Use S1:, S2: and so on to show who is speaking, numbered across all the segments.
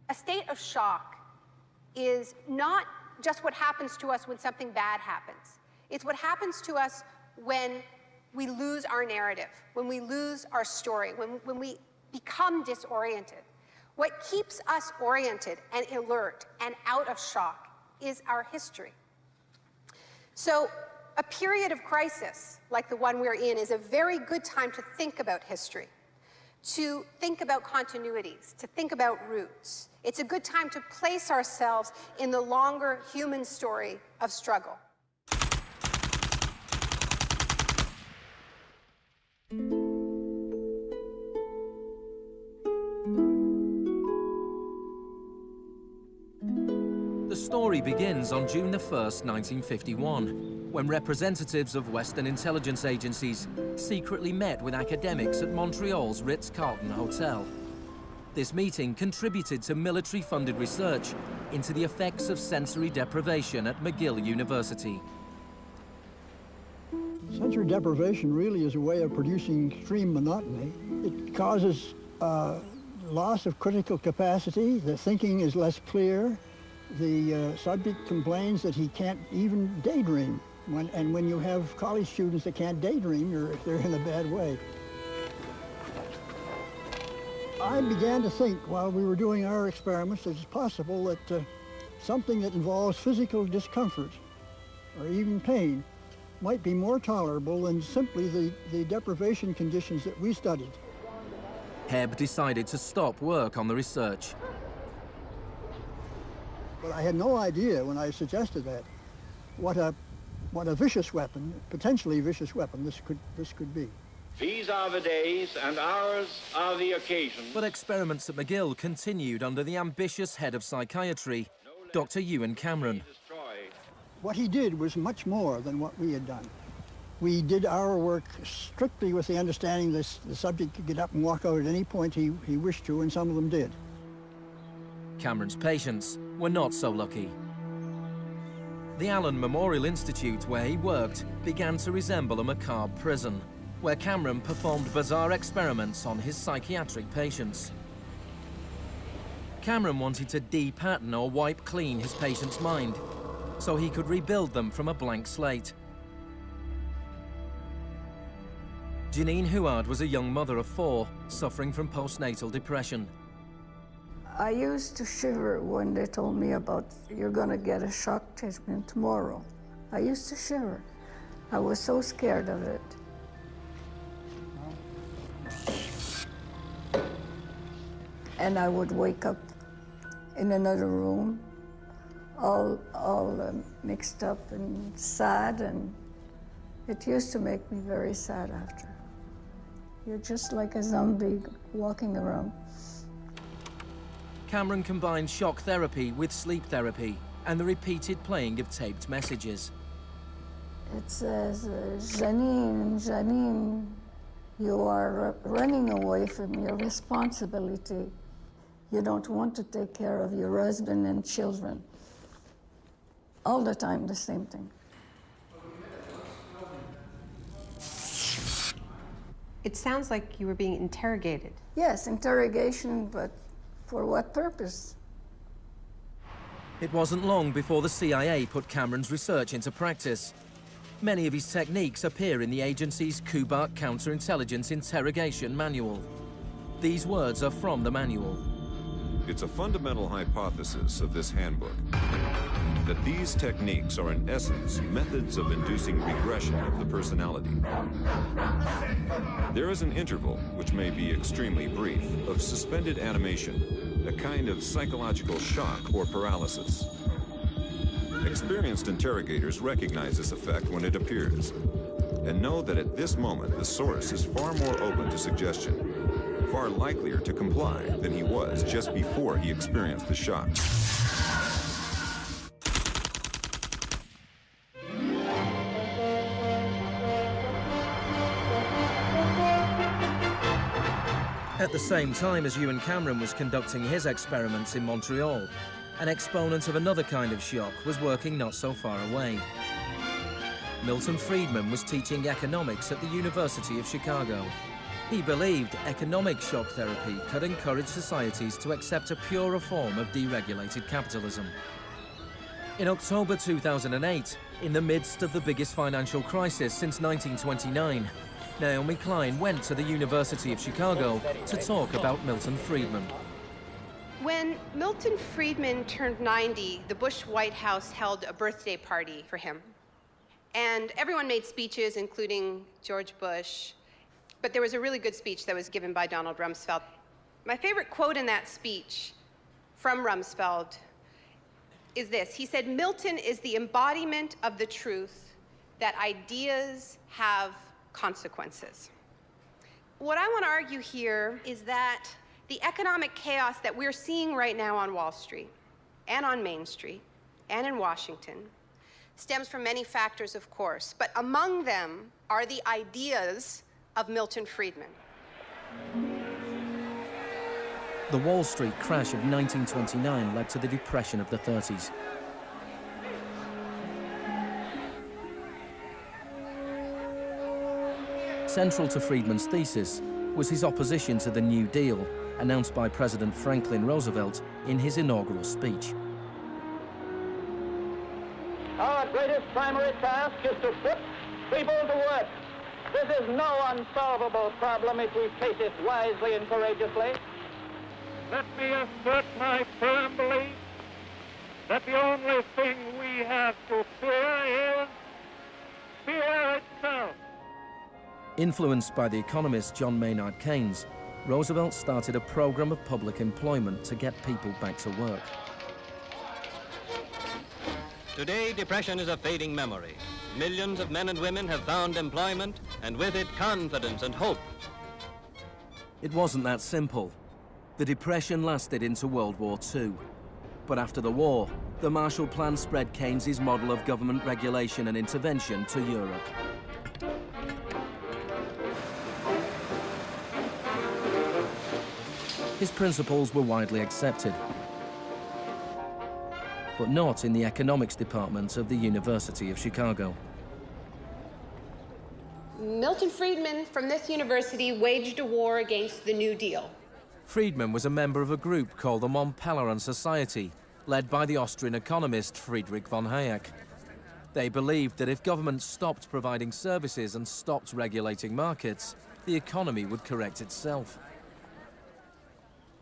S1: A state of shock is not just what happens to us when something bad happens. It's what happens to us when we lose our narrative, when we lose our story, when we become disoriented. What keeps us oriented and alert and out of shock is our history. So a period of crisis, like the one we're in, is a very good time to think about history, to think about continuities, to think about roots. It's a good time to place ourselves in the longer human story of struggle.
S2: The story begins on June 1st, 1951, when representatives of Western intelligence agencies secretly met with academics at Montreal's Ritz-Carlton Hotel. This meeting contributed to military-funded research into the effects of sensory deprivation at McGill University.
S3: Sensory deprivation really is a way of producing extreme monotony. It causes loss of critical capacity. The thinking is less clear. The subject complains that he can't even daydream. When you have college students that can't daydream, they're in a bad way. I began to think while we were doing our experiments that it's possible that something that involves physical discomfort or even pain might be more tolerable than simply the deprivation conditions that we studied.
S2: Hebb decided to stop work on the research.
S3: But I had no idea when I suggested that what a vicious weapon, potentially vicious weapon, this could be.
S4: These are the days and ours are the occasions.
S2: But experiments at McGill continued under the ambitious head of psychiatry, Dr. Ewan Cameron.
S3: What he did was much more than what we had done. We did our work strictly with the understanding that the subject could get up and walk out at any point he wished to, and some of them did.
S2: Cameron's patients were not so lucky. The Allen Memorial Institute, where he worked, began to resemble a macabre prison, where Cameron performed bizarre experiments on his psychiatric patients. Cameron wanted to de-pattern or wipe clean his patient's mind, so he could rebuild them from a blank slate. Janine Huard was a young mother of 4, suffering from postnatal depression.
S5: I used to shiver when they told me about, you're going to get a shock treatment tomorrow. I used to shiver. I was so scared of it. And I would wake up in another room, all mixed up and sad, and it used to make me very sad after. You're just like a zombie walking around.
S2: Cameron combined shock therapy with sleep therapy and the repeated playing of taped messages.
S5: It says, Janine, Janine, you are running away from your responsibility. You don't want to take care of your husband and children. All the time, the same thing.
S1: It sounds like you were being interrogated.
S5: Yes, interrogation, but for what purpose?
S2: It wasn't long before the CIA put Cameron's research into practice. Many of his techniques appear in the agency's Kubark Counterintelligence Interrogation Manual. These words are from the manual.
S6: It's a fundamental hypothesis of this handbook that these techniques are in essence methods of inducing regression of the personality. There is an interval, which may be extremely brief, of suspended animation, a kind of psychological shock or paralysis. Experienced interrogators recognize this effect when it appears and know that at this moment the source is far more open to suggestion, far likelier to comply than he was just before he experienced the shock.
S2: At the same time as Ewan Cameron was conducting his experiments in Montreal, an exponent of another kind of shock was working not so far away. Milton Friedman was teaching economics at the University of Chicago. He believed economic shock therapy could encourage societies to accept a purer form of deregulated capitalism. In October 2008, in the midst of the biggest financial crisis since 1929, Naomi Klein went to the University of Chicago to talk about Milton Friedman.
S1: When Milton Friedman turned 90, the Bush White House held a birthday party for him. And everyone made speeches, including George Bush. But there was a really good speech that was given by Donald Rumsfeld. My favorite quote in that speech from Rumsfeld is this. He said, "Milton is the embodiment of the truth that ideas have consequences." What I want to argue here is that the economic chaos that we're seeing right now on Wall Street and on Main Street and in Washington stems from many factors, of course, but among them are the ideas of Milton Friedman.
S2: The Wall Street crash of 1929 led to the Depression of the 30s. Central to Friedman's thesis was his opposition to the New Deal, announced by President Franklin Roosevelt in his inaugural speech.
S4: Our greatest primary task is to put people to work. This is no unsolvable problem if we face it wisely and courageously. Let me assert my firm belief that the only thing we have to fear is fear itself.
S2: Influenced by the economist John Maynard Keynes, Roosevelt started a program of public employment to get people back to work.
S7: Today, depression is a fading memory. Millions of men and women have found employment, and with it, confidence and hope.
S2: It wasn't that simple. The Depression lasted into World War II. But after the war, the Marshall Plan spread Keynes's model of government regulation and intervention to Europe. His principles were widely accepted, but not in the economics department of the University of Chicago.
S1: Milton Friedman from this university waged a war against the New Deal.
S2: Friedman was a member of a group called the Unpopular Society, led by the Austrian economist Friedrich von Hayek. They believed that if governments stopped providing services and stopped regulating markets, the economy would correct itself.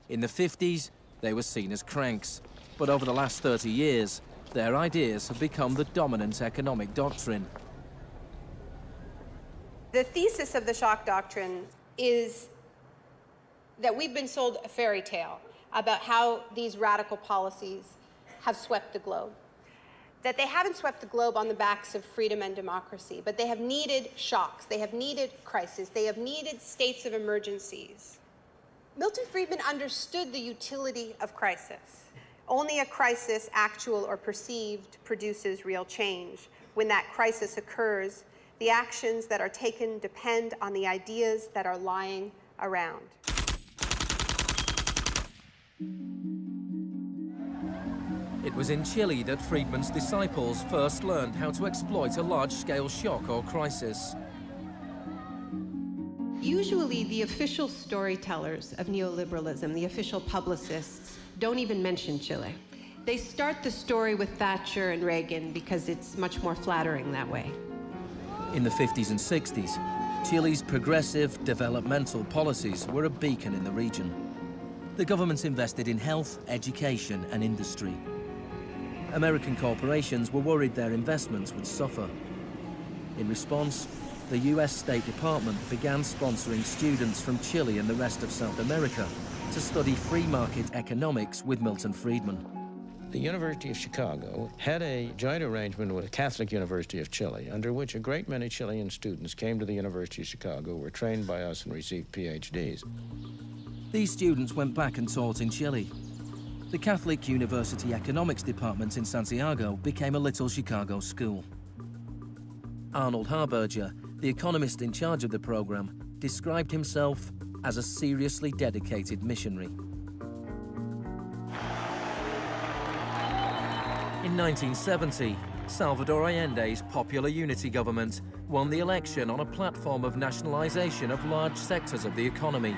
S2: In the 50s, they were seen as cranks, but over the last 30 years, their ideas have become the dominant economic doctrine.
S1: The thesis of the Shock Doctrine is that we've been sold a fairy tale about how these radical policies have swept the globe. That they haven't swept the globe on the backs of freedom and democracy, but they have needed shocks, they have needed crises, they have needed states of emergencies. Milton Friedman understood the utility of crisis. Only a crisis, actual or perceived, produces real change. When that crisis occurs, the actions that are taken depend on the ideas that are lying around.
S2: It was in Chile that Friedman's disciples first learned how to exploit a large-scale shock or crisis.
S8: Usually the official storytellers of neoliberalism, the official publicists, don't even mention Chile. They start the story with Thatcher and Reagan because it's much more flattering that way.
S2: In the 50s and 60s, Chile's progressive developmental policies were a beacon in the region. The government invested in health, education, and industry. American corporations were worried their investments would suffer. In response, the US State Department began sponsoring students from Chile and the rest of South America to study free market economics with Milton Friedman.
S9: The University of Chicago had a joint arrangement with the Catholic University of Chile, under which a great many Chilean students came to the University of Chicago, were trained by us, and received PhDs.
S2: These students went back and taught in Chile. The Catholic University Economics Department in Santiago became a little Chicago school. Arnold Harberger, the economist in charge of the program, described himself as a seriously dedicated missionary. In 1970, Salvador Allende's Popular Unity government won the election on a platform of nationalization of large sectors of the economy.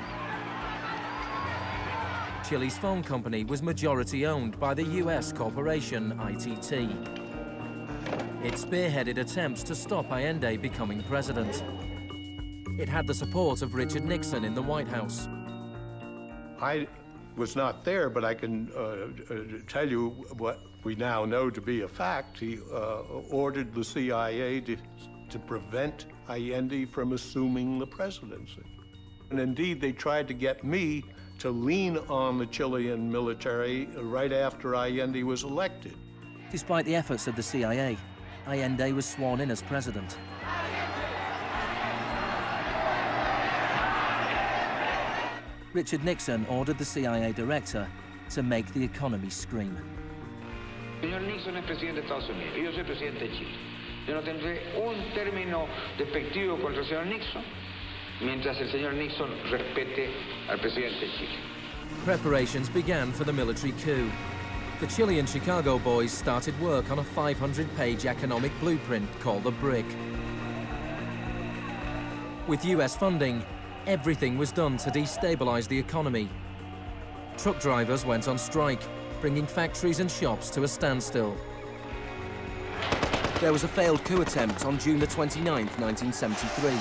S2: Chile's phone company was majority owned by the US corporation ITT. It spearheaded attempts to stop Allende becoming president. It had the support of Richard Nixon in the White House.
S10: I was not there, but I can tell you what we now know to be a fact. He ordered the CIA to prevent Allende from assuming the presidency. And indeed, they tried to get me to lean on the Chilean military right after Allende was elected.
S2: Despite the efforts of the CIA, Allende was sworn in as president. Richard Nixon ordered the CIA director to make the economy scream.
S11: Señor Nixon es presidente de Estados Unidos y yo soy presidente de Chile. Yo no tendré un término despectivo contra el señor Nixon mientras el señor Nixon respete al presidente de Chile.
S2: Preparations began for the military coup. The Chilean Chicago boys started work on a 500-page economic blueprint called the BRIC. With US funding, everything was done to destabilize the economy. Truck drivers went on strike, bringing factories and shops to a standstill. There was a failed coup attempt on June the 29th, 1973.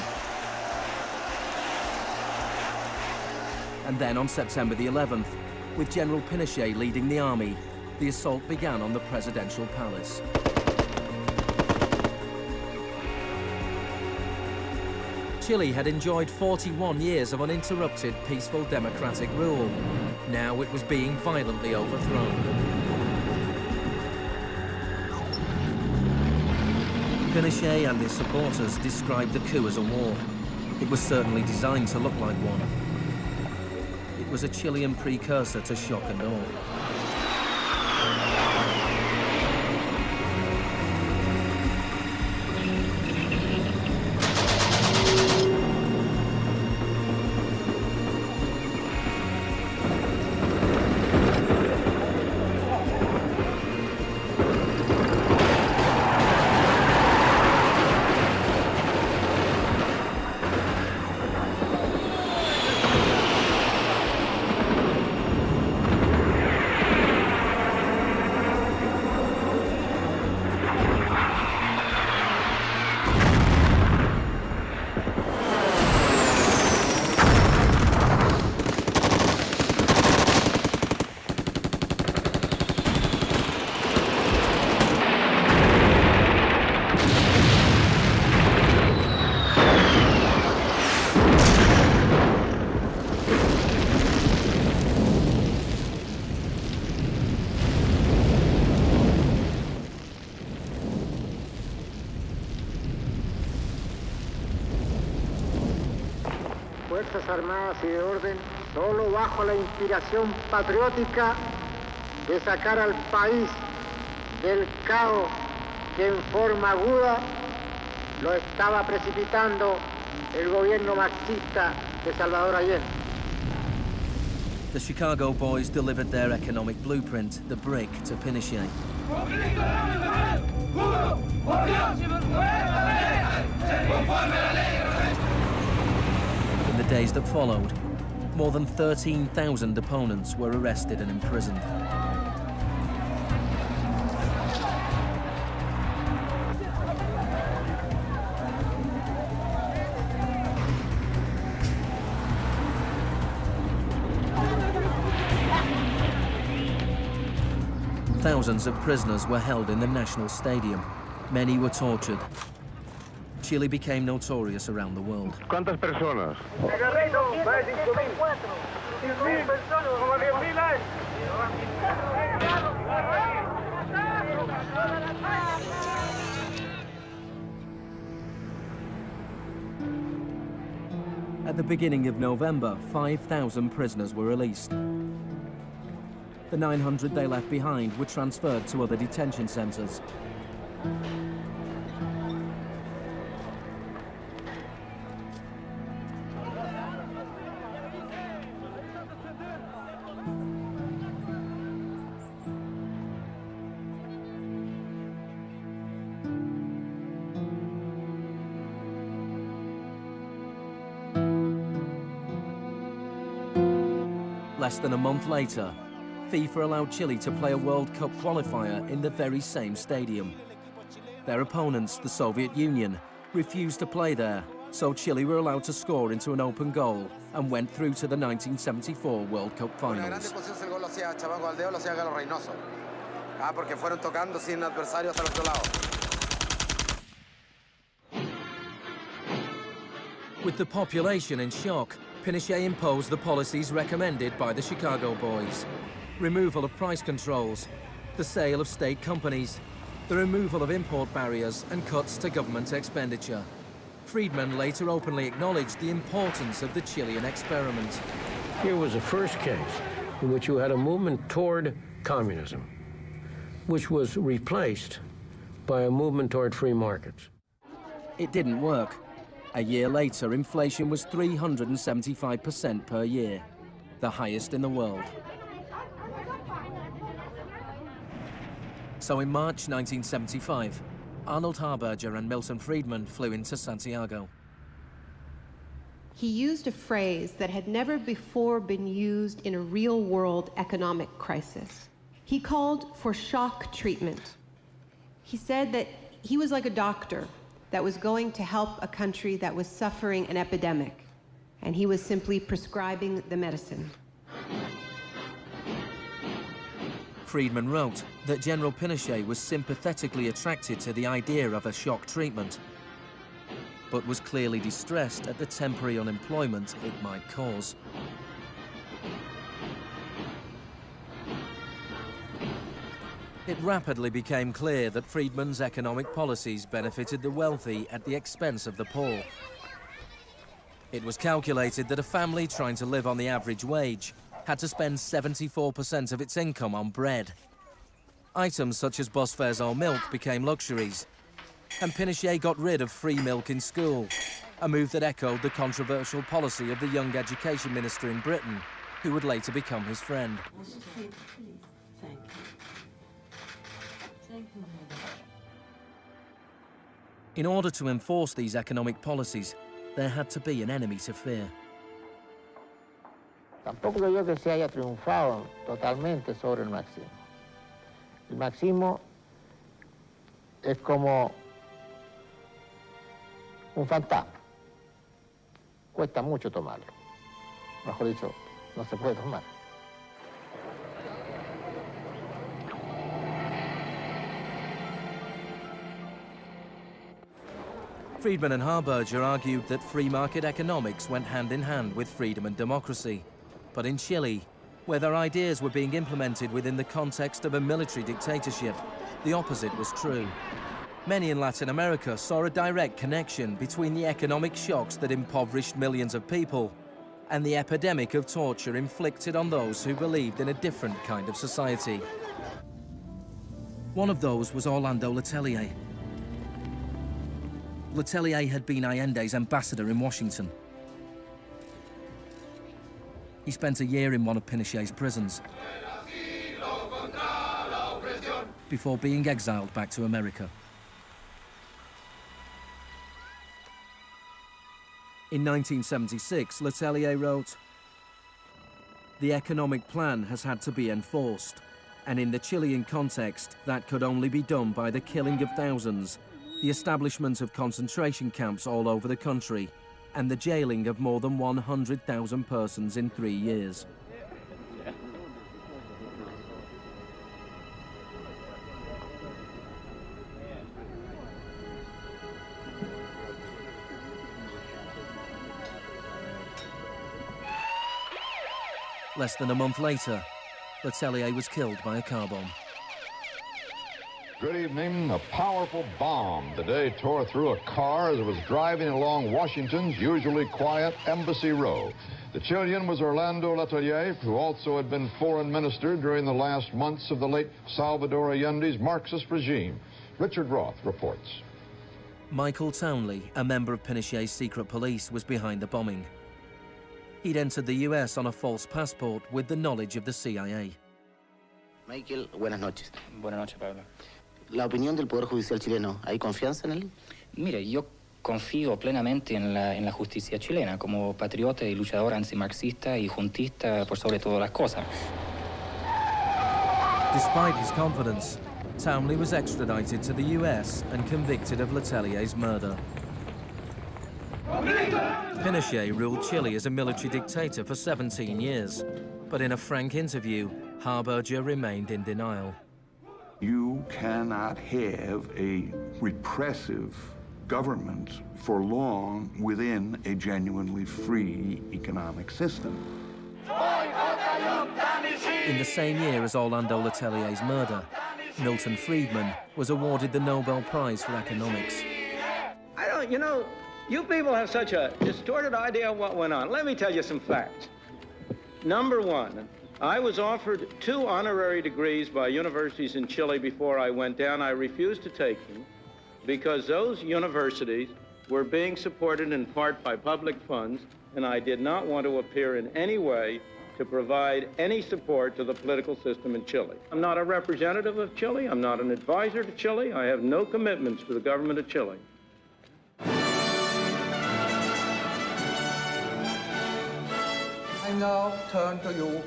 S2: And then on September the 11th, with General Pinochet leading the army, the assault began on the presidential palace. Chile had enjoyed 41 years of uninterrupted, peaceful democratic rule. Now it was being violently overthrown. Pinochet and his supporters described the coup as a war. It was certainly designed to look like one. It was a Chilean precursor to shock and awe.
S12: Fuerzas Armadas y de Orden, solo bajo la inspiración patriótica de sacar al país del caos que en forma aguda lo estaba precipitando el gobierno marxista de Salvador Allende.
S2: The Chicago boys delivered their economic blueprint, the BRIC, to Pinochet. In the days that followed, more than 13,000 opponents were arrested and imprisoned. Thousands of prisoners were held in the National Stadium. Many were tortured. Chile became notorious around the world.
S11: ¿Cuántas personas?
S2: At the beginning of November, 5,000 prisoners were released. The 900 they left behind were transferred to other detention centers. Less than a month later, FIFA allowed Chile to play a World Cup qualifier in the very same stadium. Their opponents, the Soviet Union, refused to play there, so Chile were allowed to score into an open goal and went through to the 1974 World Cup finals. With the population in shock, Pinochet imposed the policies recommended by the Chicago Boys. Removal of price controls, the sale of state companies, the removal of import barriers and cuts to government expenditure. Friedman later openly acknowledged the importance of the Chilean experiment.
S9: Here was the first case in which you had a movement toward communism, which was replaced by a movement toward free markets.
S2: It didn't work. A year later, inflation was 375% per year, the highest in the world. So in March 1975, Arnold Harberger and Milton Friedman flew into Santiago.
S8: He used a phrase that had never before been used in a real-world economic crisis. He called for shock treatment. He said that he was like a doctor that was going to help a country that was suffering an epidemic, and he was simply prescribing the medicine.
S2: Friedman wrote that General Pinochet was sympathetically attracted to the idea of a shock treatment, but was clearly distressed at the temporary unemployment it might cause. It rapidly became clear that Friedman's economic policies benefited the wealthy at the expense of the poor. It was calculated that a family trying to live on the average wage had to spend 74% of its income on bread. Items such as bus fares or milk became luxuries, and Pinochet got rid of free milk in school, a move that echoed the controversial policy of the young education minister in Britain, who would later become his friend. In order to enforce these economic policies, there had to be an enemy to fear.
S12: Tampoco creo yo que se haya triunfado totalmente sobre el marxismo. El marxismo es como un fantasma. Cuesta mucho tomarlo. Mejor dicho, no se puede tomar.
S2: Friedman and Harberger argued that free market economics went hand in hand with freedom and democracy. But in Chile, where their ideas were being implemented within the context of a military dictatorship, the opposite was true. Many in Latin America saw a direct connection between the economic shocks that impoverished millions of people and the epidemic of torture inflicted on those who believed in a different kind of society. One of those was Orlando Letelier. Letelier had been Allende's ambassador in Washington. He spent a year in one of Pinochet's prisons before being exiled back to America. In 1976, Letelier wrote, "The economic plan has had to be enforced, and in the Chilean context, that could only be done by the killing of thousands, the establishment of concentration camps all over the country, and the jailing of more than 100,000 persons in 3 years." Less than a month later, Letelier was killed by a car bomb.
S13: Good evening. A powerful bomb today tore through a car as it was driving along Washington's usually quiet Embassy Row. The Chilean was Orlando Letelier, who also had been foreign minister during the last months of the late Salvador Allende's Marxist regime. Richard Roth reports.
S2: Michael Townley, a member of Pinochet's secret police, was behind the bombing. He'd entered the US on a false passport with the knowledge of the CIA.
S14: Michael, buenas noches.
S15: Buenas noches, Pablo.
S14: La opinión del Poder Judicial chileno, ¿hay confianza en él?
S15: Mire, yo confío plenamente en la justicia chilena como patriota y luchador antimarxista y juntista por sobre todas las cosas.
S2: Despite his confidence, Townley was extradited to the US and convicted of Letelier's murder. Pinochet ruled Chile as a military dictator for 17 years, but in a frank interview, Harberger remained in denial.
S16: You cannot have a repressive government for long within a genuinely free economic system.
S2: In the same year as Orlando Letelier's murder, Milton Friedman was awarded the Nobel Prize for Economics.
S17: You know, you people have such a distorted idea of what went on. Let me tell you some facts. Number one, I was offered 2 honorary degrees by universities in Chile before I went down. I refused to take them because those universities were being supported in part by public funds, and I did not want to appear in any way to provide any support to the political system in Chile. I'm not a representative of Chile. I'm not an advisor to Chile. I have no commitments to the government of Chile.
S18: I now turn to you,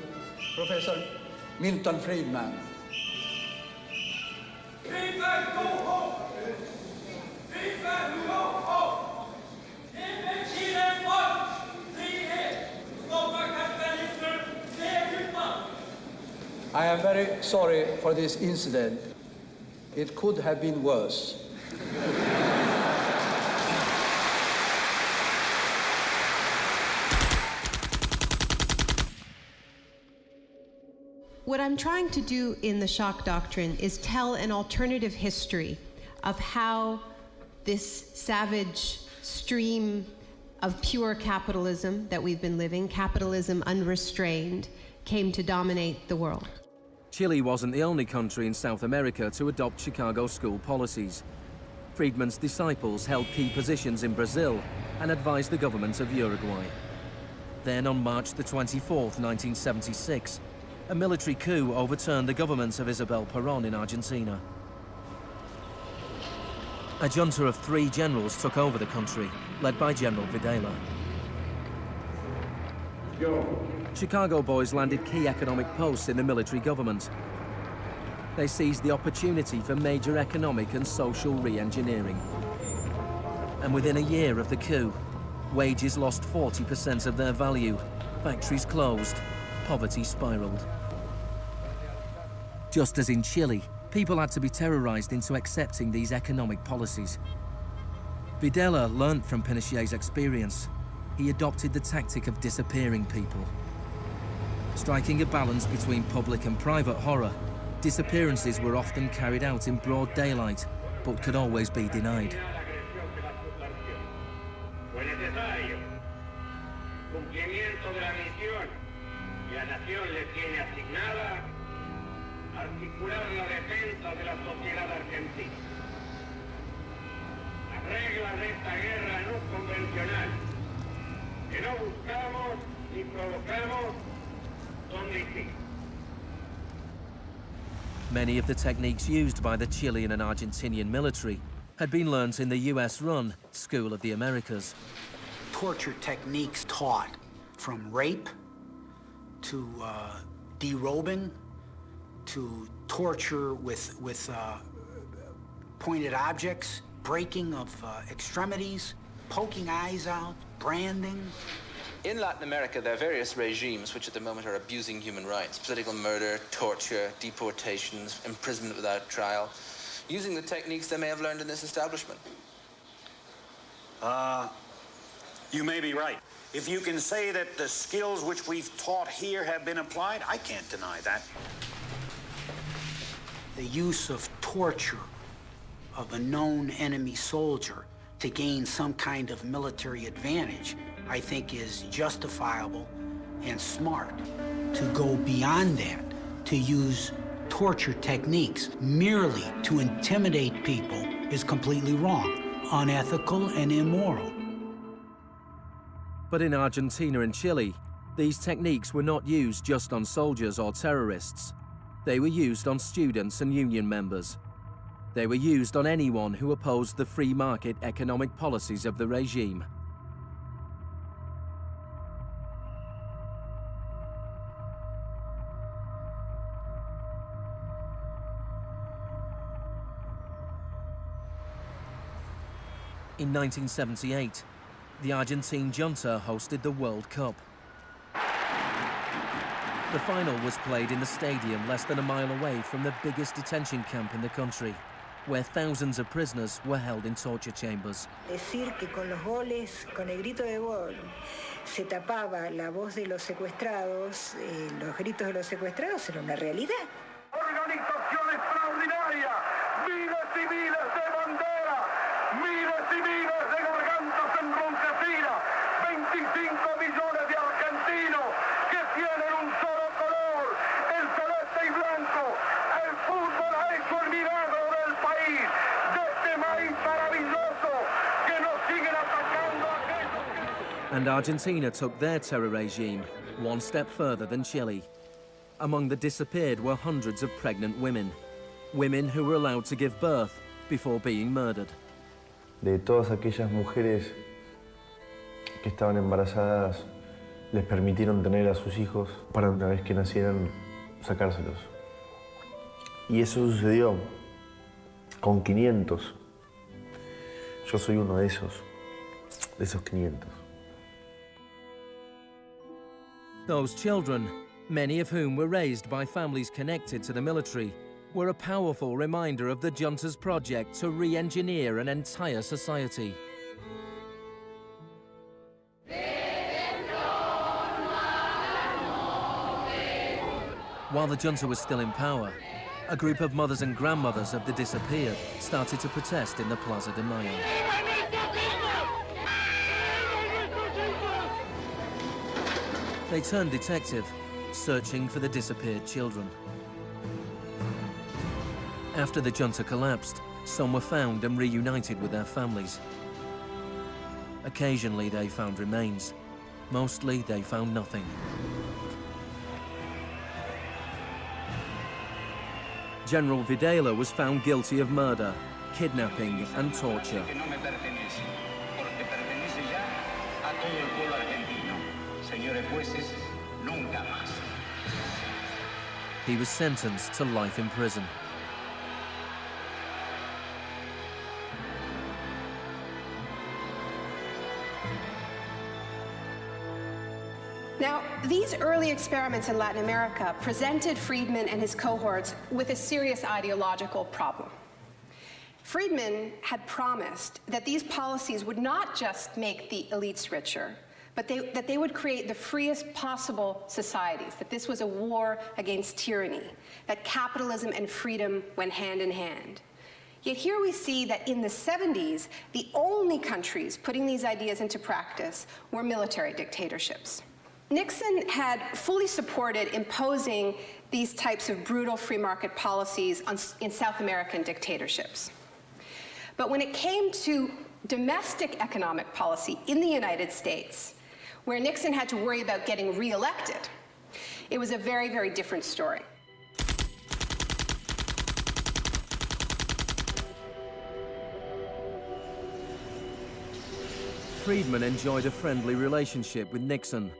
S18: Professor Milton Friedman. I am very sorry for this incident. It could have been worse.
S8: What I'm trying to do in the Shock Doctrine is tell an alternative history of how this savage stream of pure capitalism that we've been living, capitalism unrestrained, came to dominate the world.
S2: Chile wasn't the only country in South America to adopt Chicago school policies. Friedman's disciples held key positions in Brazil and advised the government of Uruguay. Then on March the 24th, 1976, a military coup overturned the government of Isabel Perón in Argentina. A junta of 3 generals took over the country, led by General Videla. Chicago boys landed key economic posts in the military government. They seized the opportunity for major economic and social re-engineering. And within a year of the coup, wages lost 40% of their value, factories closed, poverty spiraled. Just as in Chile, people had to be terrorized into accepting these economic policies. Videla learned from Pinochet's experience. He adopted the tactic of disappearing people. Striking a balance between public and private horror, disappearances were often carried out in broad daylight, but could always be denied. Many of the techniques used by the Chilean and Argentinian military had been learnt in the US-run School of the Americas.
S19: Torture techniques taught, from rape to derobing to torture with pointed objects, breaking of extremities, poking eyes out, branding.
S20: In Latin America, there are various regimes which at the moment are abusing human rights. Political murder, torture, deportations, imprisonment without trial, using the techniques they may have learned in this establishment.
S21: You may be right. If you can say that the skills which we've taught here have been applied, I can't deny that.
S19: The use of torture of a known enemy soldier to gain some kind of military advantage, I think is justifiable and smart. To go beyond that, to use torture techniques merely to intimidate people is completely wrong, unethical and immoral.
S2: But in Argentina and Chile, these techniques were not used just on soldiers or terrorists. They were used on students and union members. They were used on anyone who opposed the free market economic policies of the regime. In 1978, the Argentine junta hosted the World Cup. The final was played in the stadium less than a mile away from the biggest detention camp in the country, where thousands of prisoners were held in torture chambers.
S3: Decir que con los goles, con el grito de gol, se tapaba la voz de los secuestrados, los gritos de los secuestrados era una realidad.
S4: Organización extraordinaria, miles y miles de banderas, miles y miles de gargantas enronquecidas, 25 millones de argentinos que tienen un solo color, el celeste y blanco. El fútbol ha hecho el milagro del país, de este maíz maravilloso que nos siguen atacando a aquellos que...
S2: And Argentina took their terror regime one step further than Chile. Among the disappeared were hundreds of pregnant women, women who were allowed to give birth before being murdered.
S22: De todas aquellas mujeres que estaban embarazadas, les permitieron tener a sus hijos para una vez que nacieran, sacárselos. Y eso sucedió con 500. Yo soy uno de esos 500.
S2: Those children, many of whom were raised by families connected to the military, were a powerful reminder of the junta's project to re-engineer an entire society. While the junta was still in power, a group of mothers and grandmothers of the disappeared started to protest in the Plaza de Mayo. They turned detective, searching for the disappeared children. After the junta collapsed, some were found and reunited with their families. Occasionally they found remains. Mostly they found nothing. General Videla was found guilty of murder, kidnapping and torture. He was sentenced to life in prison.
S1: Now, these early experiments in Latin America presented Friedman and his cohorts with a serious ideological problem. Friedman had promised that these policies would not just make the elites richer, but that they would create the freest possible societies, that this was a war against tyranny, that capitalism and freedom went hand in hand. Yet here we see that in the 70s, the only countries putting these ideas into practice were military dictatorships. Nixon had fully supported imposing these types of brutal free market policies in South American dictatorships. But when it came to domestic economic policy in the United States, where Nixon had to worry about getting reelected, it was a very, very different story.
S2: Friedman enjoyed a friendly relationship with Nixon.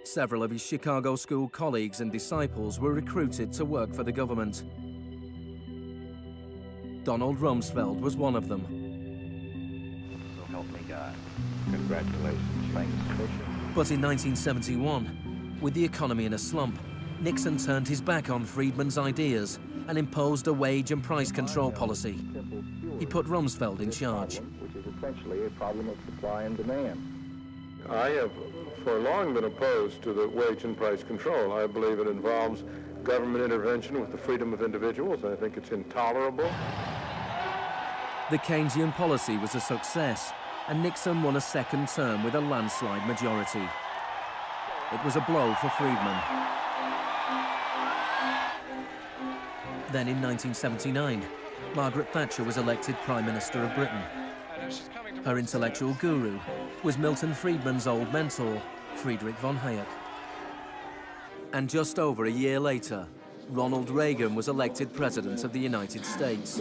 S2: Several of his Chicago school colleagues and disciples were recruited to work for the government. Donald Rumsfeld was one of them.
S9: So help me God. Congratulations. Thanks, Bishop.
S2: But in 1971, with the economy in a slump, Nixon turned his back on Friedman's ideas and imposed a wage and price control policy. He put Rumsfeld in charge.
S22: Which is essentially a problem of supply and demand.
S23: I have for long been opposed to the wage and price control. I believe it involves government intervention with the freedom of individuals. I think it's intolerable.
S2: The Keynesian policy was a success, and Nixon won a second term with a landslide majority. It was a blow for Friedman. Then in 1979, Margaret Thatcher was elected Prime Minister of Britain. Her intellectual guru was Milton Friedman's old mentor, Friedrich von Hayek. And just over a year later, Ronald Reagan was elected President of the United States.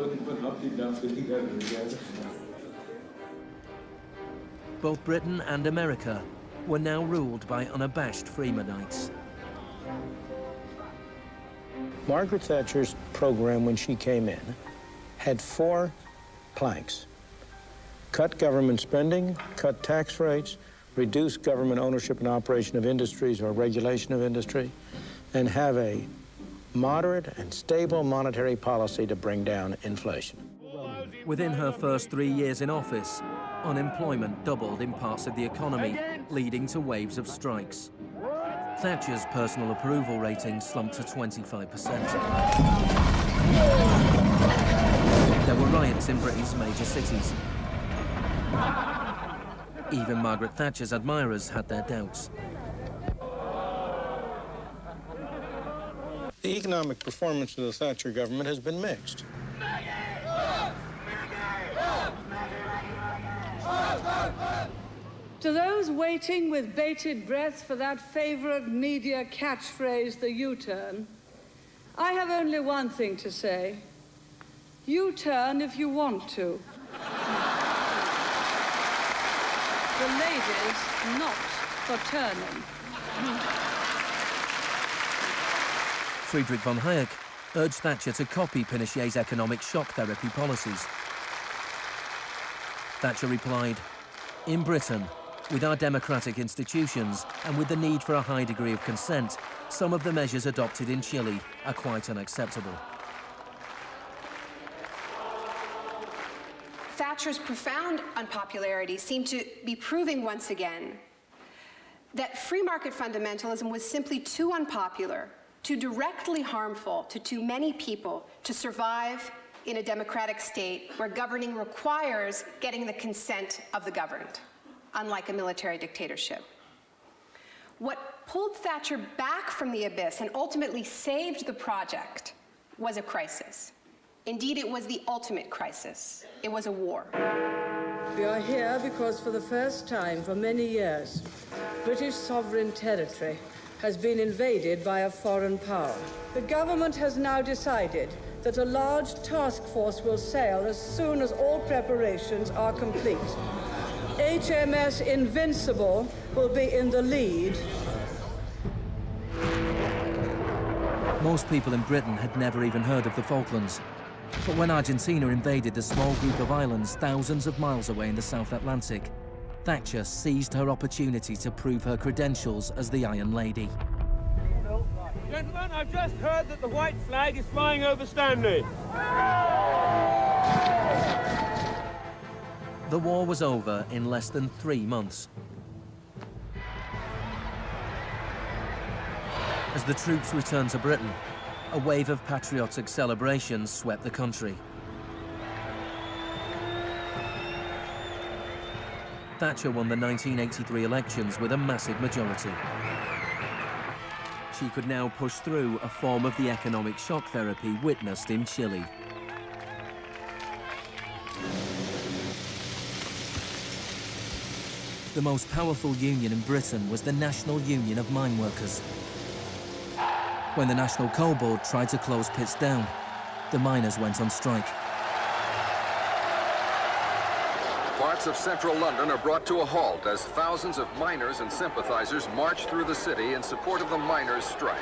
S2: Both Britain and America were now ruled by unabashed Freemanites.
S17: Margaret Thatcher's program when she came in had 4 planks. Cut government spending, cut tax rates, reduce government ownership and operation of industries or regulation of industry, and have a moderate and stable monetary policy to bring down inflation.
S2: Within her first 3 years in office, unemployment doubled in parts of the economy, leading to waves of strikes. Thatcher's personal approval rating slumped to 25%. There were riots in Britain's major cities. Even Margaret Thatcher's admirers had their doubts.
S17: The economic performance of the Thatcher government has been mixed.
S5: To those waiting with bated breath for that favorite media catchphrase, the U-turn, I have only one thing to say. U-turn if you want to. The ladies not for turning.
S2: Friedrich von Hayek urged Thatcher to copy Pinochet's economic shock therapy policies. Thatcher replied, "In Britain, with our democratic institutions and with the need for a high degree of consent, some of the measures adopted in Chile are quite unacceptable."
S1: Thatcher's profound unpopularity seemed to be proving once again that free market fundamentalism was simply too unpopular, too directly harmful to too many people to survive in a democratic state where governing requires getting the consent of the governed, unlike a military dictatorship. What pulled Thatcher back from the abyss and ultimately saved the project was a crisis. Indeed, it was the ultimate crisis. It was a war.
S5: We are here because for the first time for many years, British sovereign territory has been invaded by a foreign power. The government has now decided that a large task force will sail as soon as all preparations are complete. HMS Invincible will be in the lead.
S2: Most people in Britain had never even heard of the Falklands. But when Argentina invaded the small group of islands thousands of miles away in the South Atlantic, Thatcher seized her opportunity to prove her credentials as the Iron Lady.
S6: Gentlemen, I've just heard that the white flag is flying over Stanley.
S2: The war was over in less than 3 months. As the troops returned to Britain, a wave of patriotic celebrations swept the country. Thatcher won the 1983 elections with a massive majority. She could now push through a form of the economic shock therapy witnessed in Chile. The most powerful union in Britain was the National Union of Mine Workers. When the National Coal Board tried to close pits down, the miners went on strike.
S7: Parts of central London are brought to a halt as thousands of miners and sympathizers march through the city in support of the miners' strike.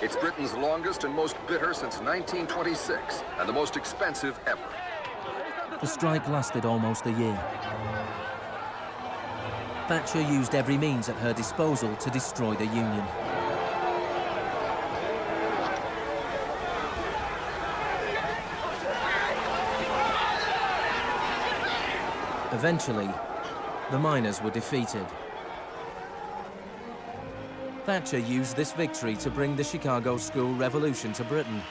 S7: It's Britain's longest and most bitter since 1926, and the most expensive ever.
S2: The strike lasted almost a year. Thatcher used every means at her disposal to destroy the union. Eventually, the miners were defeated. Thatcher used this victory to bring the Chicago School Revolution to Britain.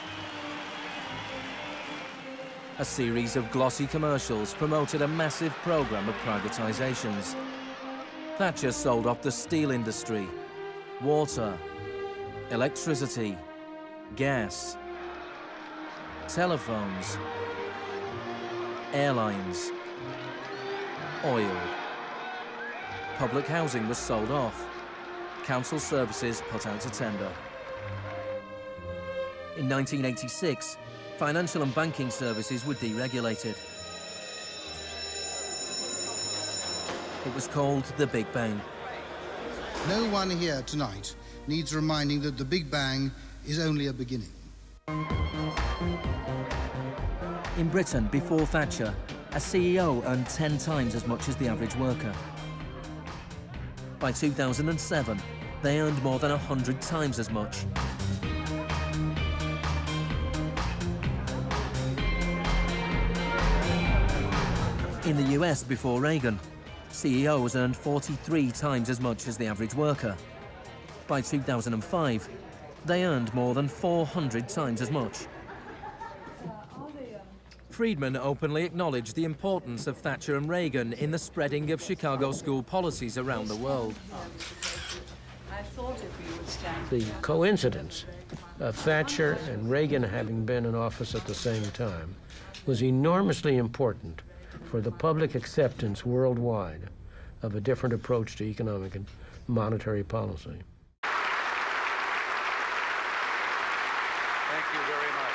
S2: A series of glossy commercials promoted a massive program of privatizations. Thatcher sold off the steel industry, water, electricity, gas, telephones, airlines, oil. Public housing was sold off. Council services put out to tender. In 1986, financial and banking services were deregulated. It was called the Big Bang.
S10: No one here tonight needs reminding that the Big Bang is only a beginning.
S2: In Britain, before Thatcher, a CEO earned 10 times as much as the average worker. By 2007, they earned more than 100 times as much. In the US, before Reagan, CEOs earned 43 times as much as the average worker. By 2005, they earned more than 400 times as much. Friedman openly acknowledged the importance of Thatcher and Reagan in the spreading of Chicago school policies around the world.
S9: The coincidence of Thatcher and Reagan having been in office at the same time was enormously important for the public acceptance worldwide of a different approach to economic and monetary policy.
S11: Thank you very much.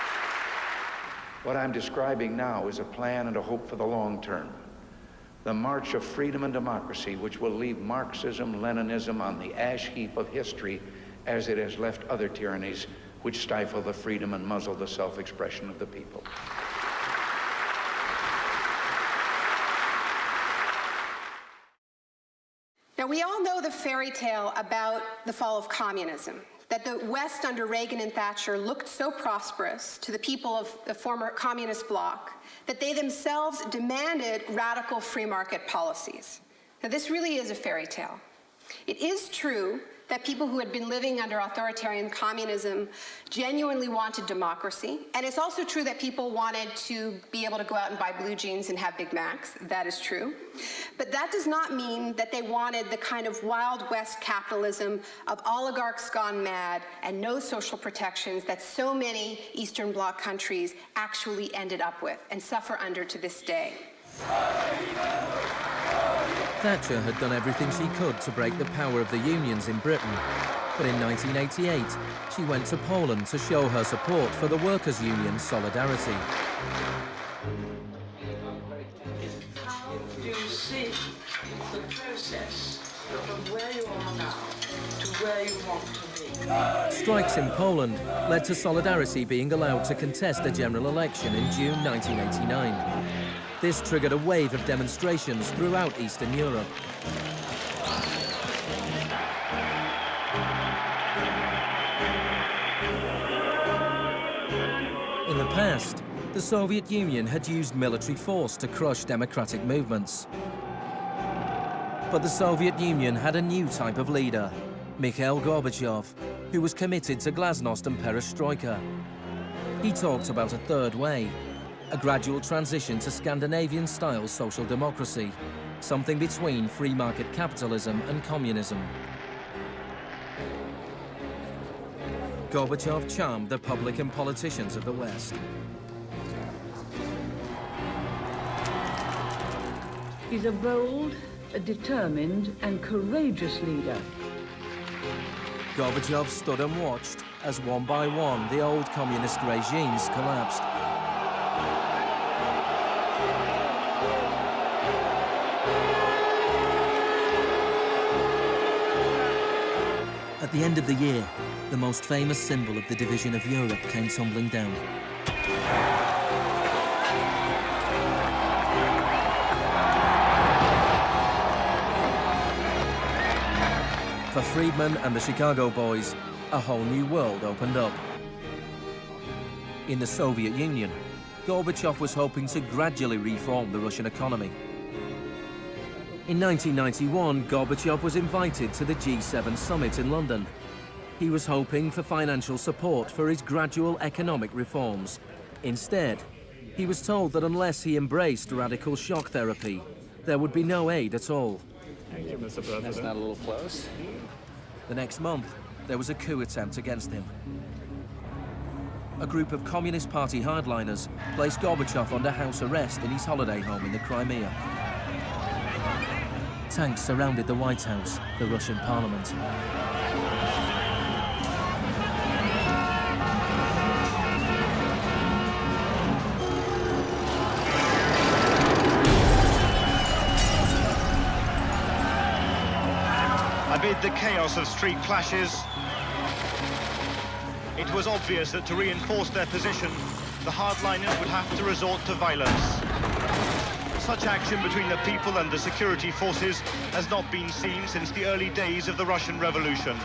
S11: What I'm describing now is a plan and a hope for the long term. The march of freedom and democracy, which will leave Marxism, Leninism on the ash heap of history as it has left other tyrannies which stifle the freedom and muzzle the self-expression of the people.
S1: Now, we all know the fairy tale about the fall of communism, that the West under Reagan and Thatcher looked so prosperous to the people of the former communist bloc that they themselves demanded radical free market policies. Now, this really is a fairy tale. It is true that people who had been living under authoritarian communism genuinely wanted democracy. And it's also true that people wanted to be able to go out and buy blue jeans and have Big Macs. That is true. But that does not mean that they wanted the kind of Wild West capitalism of oligarchs gone mad and no social protections that so many Eastern Bloc countries actually ended up with and suffer under to this day.
S2: Thatcher had done everything she could to break the power of the unions in Britain. But in 1988, she went to Poland to show her support for the workers' union Solidarity.
S5: How do you see the process from where you are now to where you want to be?
S2: Strikes in Poland led to Solidarity being allowed to contest a general election in June 1989. This triggered a wave of demonstrations throughout Eastern Europe. In the past, the Soviet Union had used military force to crush democratic movements. But the Soviet Union had a new type of leader, Mikhail Gorbachev, who was committed to glasnost and perestroika. He talked about a third way, a gradual transition to Scandinavian-style social democracy, something between free market capitalism and communism. Gorbachev charmed the public and politicians of the West.
S5: He's a bold, a determined and courageous leader.
S2: Gorbachev stood and watched as one by one the old communist regimes collapsed. At the end of the year, the most famous symbol of the division of Europe came tumbling down. For Friedman and the Chicago boys, a whole new world opened up. In the Soviet Union, Gorbachev was hoping to gradually reform the Russian economy. In 1991, Gorbachev was invited to the G7 summit in London. He was hoping for financial support for his gradual economic reforms. Instead, he was told that unless he embraced radical shock therapy, there would be no aid at all.
S12: Thank you, Mr. President. That's not a little close.
S2: The next month, there was a coup attempt against him. A group of Communist Party hardliners placed Gorbachev under house arrest in his holiday home in the Crimea. Tanks surrounded the White House, the Russian parliament.
S13: the chaos of street clashes, it was obvious that to reinforce their position, the hardliners would have to resort to violence. Such action between the people and the security forces has not been seen since the early days of the Russian Revolution.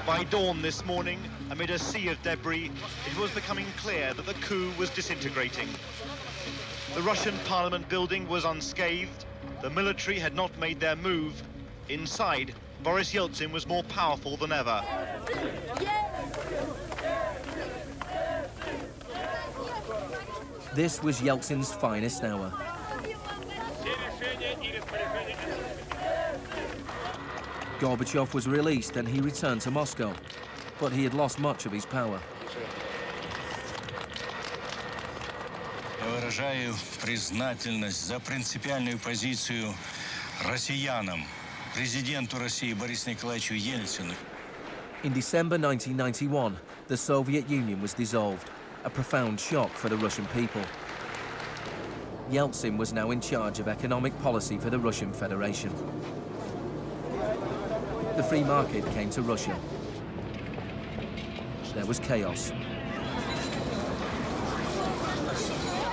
S13: By dawn this morning, amid a sea of debris, it was becoming clear that the coup was disintegrating. The Russian parliament building was unscathed. The military had not made their move. Inside, Boris Yeltsin was more powerful than ever.
S2: This was Yeltsin's finest hour. Gorbachev was released and he returned to Moscow, but he had lost much of his power.
S14: Я выражаю признательность за принципиальную позицию россиянам, президенту России Борису Николаевичу Ельцину.
S2: In December 1991, the Soviet Union was dissolved, a profound shock for the Russian people. Yeltsin was now in charge of economic policy for the Russian Federation. The free market came to Russia. There was chaos.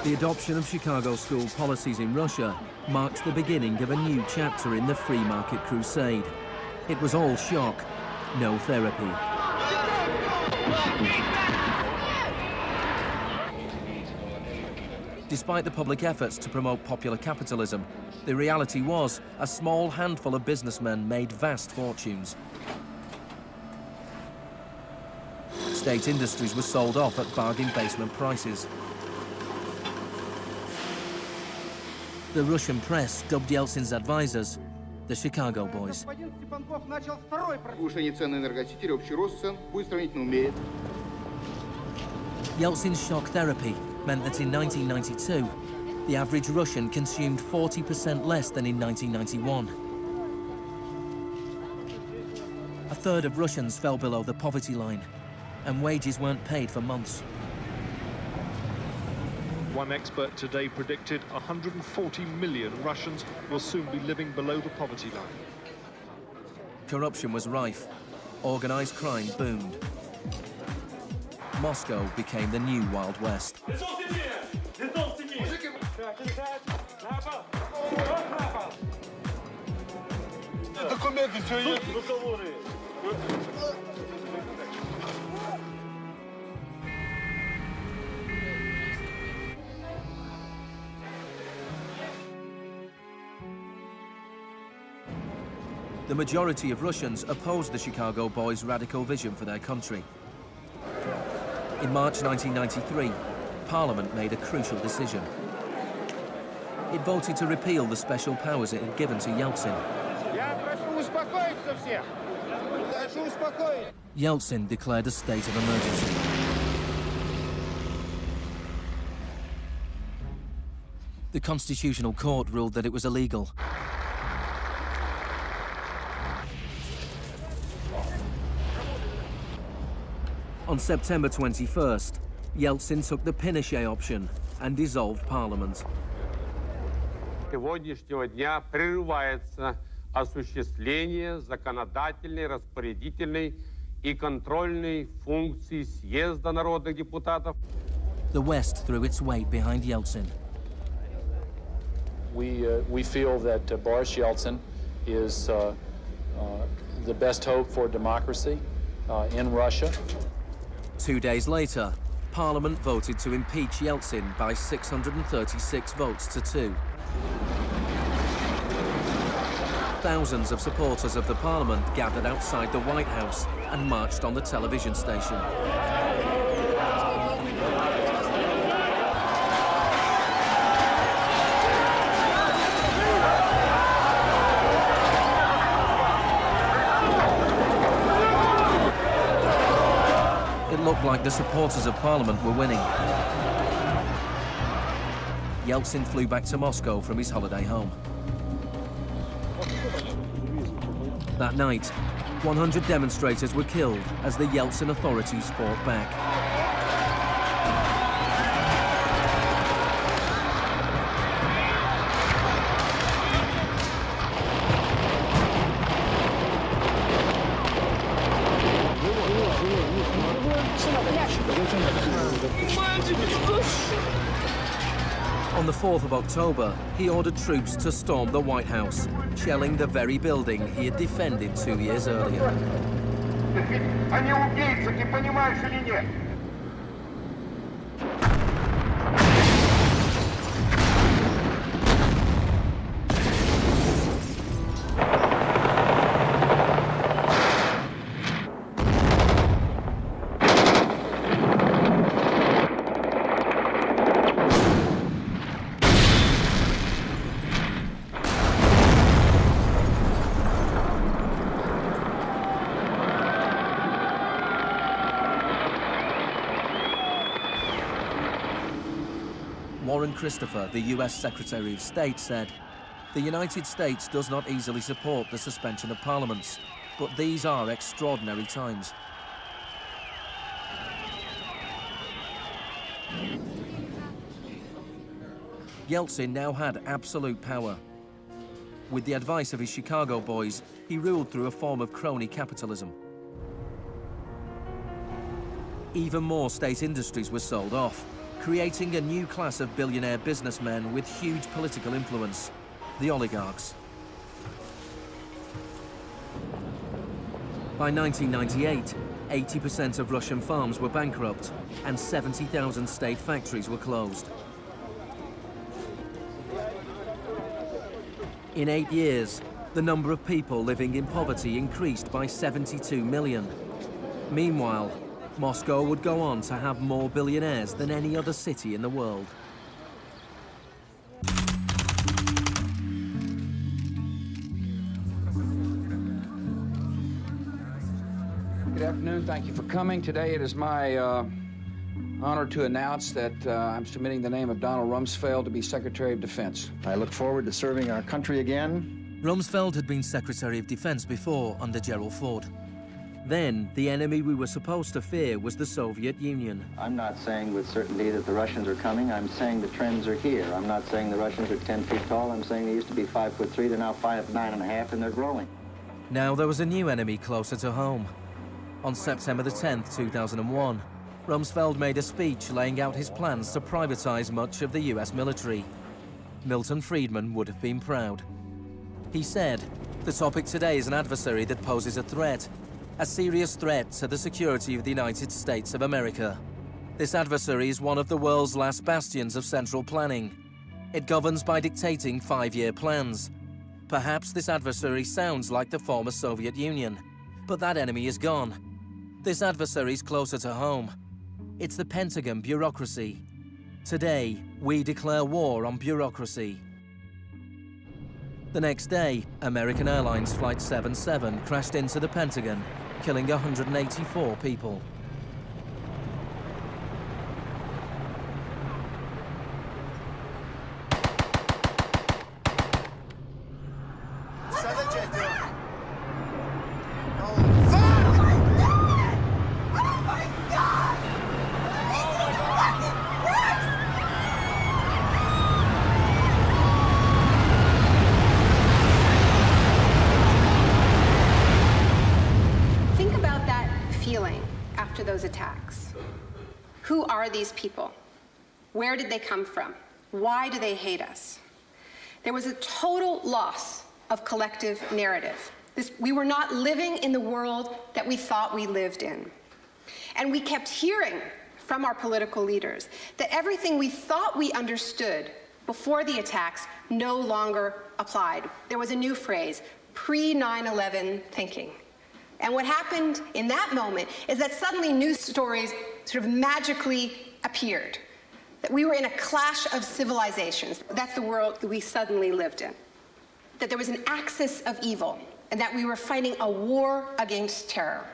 S2: The adoption of Chicago school policies in Russia marked the beginning of a new chapter in the free market crusade. It was all shock, no therapy. Despite the public efforts to promote popular capitalism, the reality was a small handful of businessmen made vast fortunes. State industries were sold off at bargain basement prices. The Russian press dubbed Yeltsin's advisors the Chicago Boys. Yeltsin's shock therapy meant that in 1992, the average Russian consumed 40% less than in 1991. A third of Russians fell below the poverty line, and wages weren't paid for months.
S15: One expert today predicted 140 million Russians will soon be living below the poverty line.
S2: Corruption was rife. Organized crime boomed. Moscow became the new Wild West. The majority of Russians opposed the Chicago Boys' radical vision for their country. In March 1993, Parliament made a crucial decision. It voted to repeal the special powers it had given to Yeltsin. Yeltsin declared a state of emergency. The Constitutional Court ruled that it was illegal. On September 21st, Yeltsin took the Pinochet option and dissolved Parliament.
S24: Сегодняшнего дня прерывается осуществление законодательной, распорядительной и контрольной функций съезда народных депутатов.
S2: The West threw its weight behind Yeltsin.
S25: We feel that Boris Yeltsin is the best hope for democracy in Russia.
S2: 2 days later, Parliament voted to impeach Yeltsin by 636 votes to 2. Thousands of supporters of the Parliament gathered outside the White House and marched on the television station. It looked like the supporters of Parliament were winning. Yeltsin flew back to Moscow from his holiday home. That night, 100 demonstrators were killed as the Yeltsin authorities fought back. On the 4th of October, he ordered troops to storm the White House, shelling the very building he had defended 2 years earlier.
S4: Они убийцы, ты понимаешь или нет?
S2: Warren Christopher, the US Secretary of State, said, "The United States does not easily support the suspension of parliaments, but these are extraordinary times." Yeltsin now had absolute power. With the advice of his Chicago boys, he ruled through a form of crony capitalism. Even more state industries were sold off, creating a new class of billionaire businessmen with huge political influence, the oligarchs. By 1998, 80% of Russian farms were bankrupt and 70,000 state factories were closed. In 8 years, the number of people living in poverty increased by 72 million. Meanwhile, Moscow would go on to have more billionaires than any other city in the world.
S8: Good afternoon. Thank you for coming. Today it is my honor to announce that I'm submitting the name of Donald Rumsfeld to be Secretary of Defense.
S16: I look forward to serving our country again.
S2: Rumsfeld had been Secretary of Defense before under Gerald Ford. Then, the enemy we were supposed to fear was the Soviet Union.
S16: I'm not saying with certainty that the Russians are coming. I'm saying the trends are here. I'm not saying the Russians are 10 feet tall. I'm saying they used to be 5'3". They're now 5'9½", and they're growing.
S2: Now there was a new enemy closer to home. On September the 10th, 2001, Rumsfeld made a speech laying out his plans to privatize much of the US military. Milton Friedman would have been proud. He said, "The topic today is an adversary that poses a threat, a serious threat to the security of the United States of America. This adversary is one of the world's last bastions of central planning. It governs by dictating 5-year plans. Perhaps this adversary sounds like the former Soviet Union, but that enemy is gone. This adversary is closer to home. It's the Pentagon bureaucracy. Today, we declare war on bureaucracy." The next day, American Airlines Flight 77 crashed into the Pentagon, killing 184 people.
S1: Those attacks. Who are these people? Where did they come from? Why do they hate us? There was a total loss of collective narrative. We were not living in the world that we thought we lived in. And we kept hearing from our political leaders that everything we thought we understood before the attacks no longer applied. There was a new phrase, pre-9/11 thinking. And what happened in that moment is that suddenly news stories sort of magically appeared. That we were in a clash of civilizations. That's the world that we suddenly lived in. That there was an axis of evil, and that we were fighting a war against terror.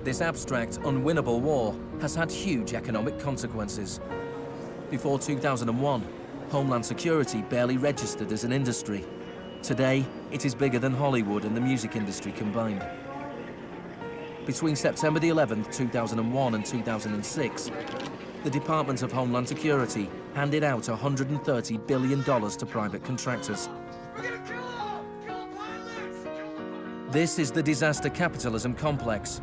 S2: This abstract, unwinnable war has had huge economic consequences. Before 2001, Homeland Security barely registered as an industry. Today, it is bigger than Hollywood and the music industry combined. Between September the 11th, 2001 and 2006, the Department of Homeland Security handed out $130 billion to private contractors. This is the disaster capitalism complex,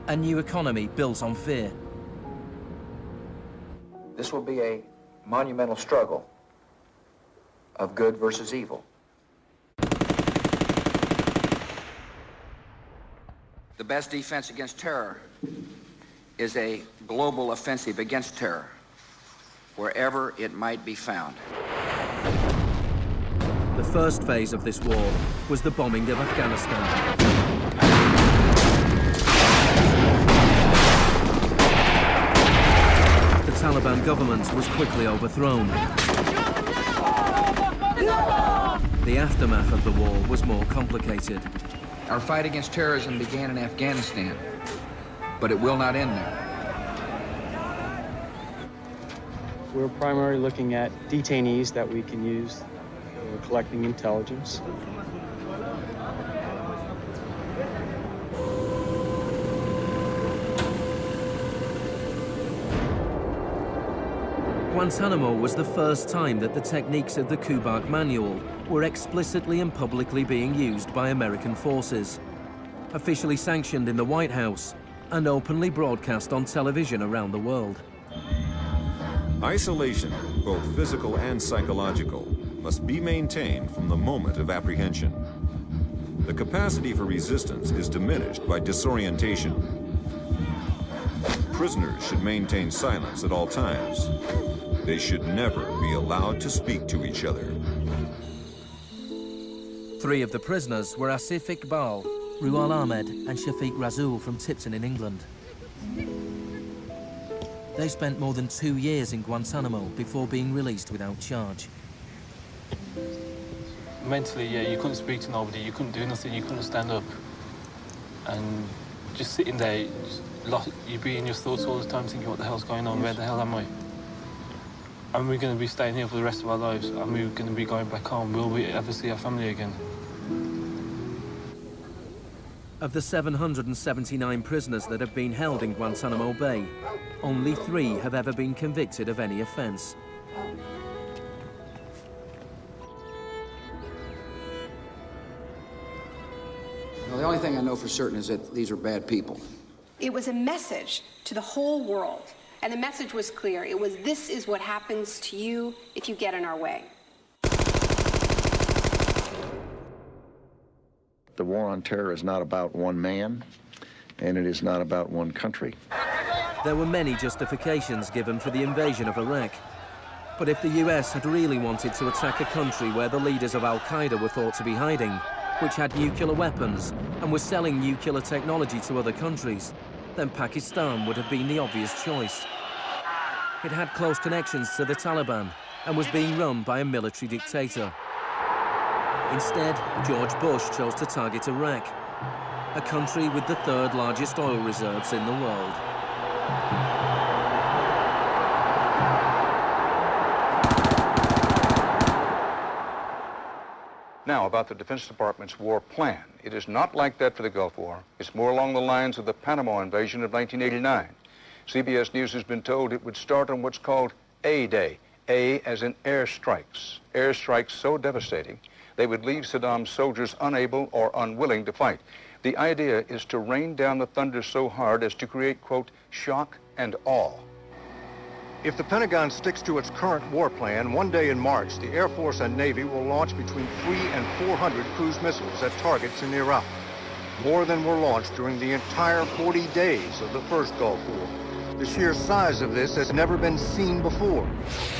S2: a new economy built on fear.
S11: This will be a monumental struggle of good versus evil. The best defense against terror is a global offensive against terror, wherever it might be found.
S2: The first phase of this war was the bombing of Afghanistan. The Taliban government was quickly overthrown. The aftermath of the war was more complicated.
S8: Our fight against terrorism began in Afghanistan, but it will not end there.
S25: We're primarily looking at detainees that we can use. We're collecting intelligence.
S2: Guantanamo was the first time that the techniques of the Kubark Manual were explicitly and publicly being used by American forces, officially sanctioned in the White House and openly broadcast on television around the world.
S3: Isolation, both physical and psychological, must be maintained from the moment of apprehension. The capacity for resistance is diminished by disorientation. Prisoners should maintain silence at all times. They should never be allowed to speak to each other.
S2: 3 of the prisoners were Asif Iqbal, Ruhal Ahmed and Shafiq Rasool from Tipton in England. They spent more than 2 years in Guantanamo before being released without charge.
S25: Mentally, yeah, you couldn't speak to nobody, you couldn't do nothing, you couldn't stand up. And just sitting there, you'd be in your thoughts all the time thinking, what the hell's going on, where the hell am I? And we're going to be staying here for the rest of our lives, and we're going to be going back home. Will we ever see our family again?
S2: Of the 779 prisoners that have been held in Guantanamo Bay, only 3 have ever been convicted of any offense.
S8: Well, the only thing I know for certain is that these are bad people.
S1: It was a message to the whole world. And the message was clear. It was, this is what happens to you if you get in our way.
S11: The war on terror is not about one man, and it is not about one country.
S2: There were many justifications given for the invasion of Iraq. But if the US had really wanted to attack a country where the leaders of Al-Qaeda were thought to be hiding, which had nuclear weapons and was selling nuclear technology to other countries, then Pakistan would have been the obvious choice. It had close connections to the Taliban and was being run by a military dictator. Instead, George Bush chose to target Iraq, a country with the 3rd largest oil reserves in the world.
S23: Now, about the Defense Department's war plan. It is not like that for the Gulf War. It's more along the lines of the Panama invasion of 1989. CBS News has been told it would start on what's called A-Day. A as in airstrikes. Airstrikes so devastating, they would leave Saddam's soldiers unable or unwilling to fight. The idea is to rain down the thunder so hard as to create, quote, shock and awe.
S18: If the Pentagon sticks to its current war plan, one day in March, the Air Force and Navy will launch between 300 and 400 cruise missiles at targets in Iraq. More than were launched during the entire 40 days of the first Gulf War. The sheer size of this has never been seen before,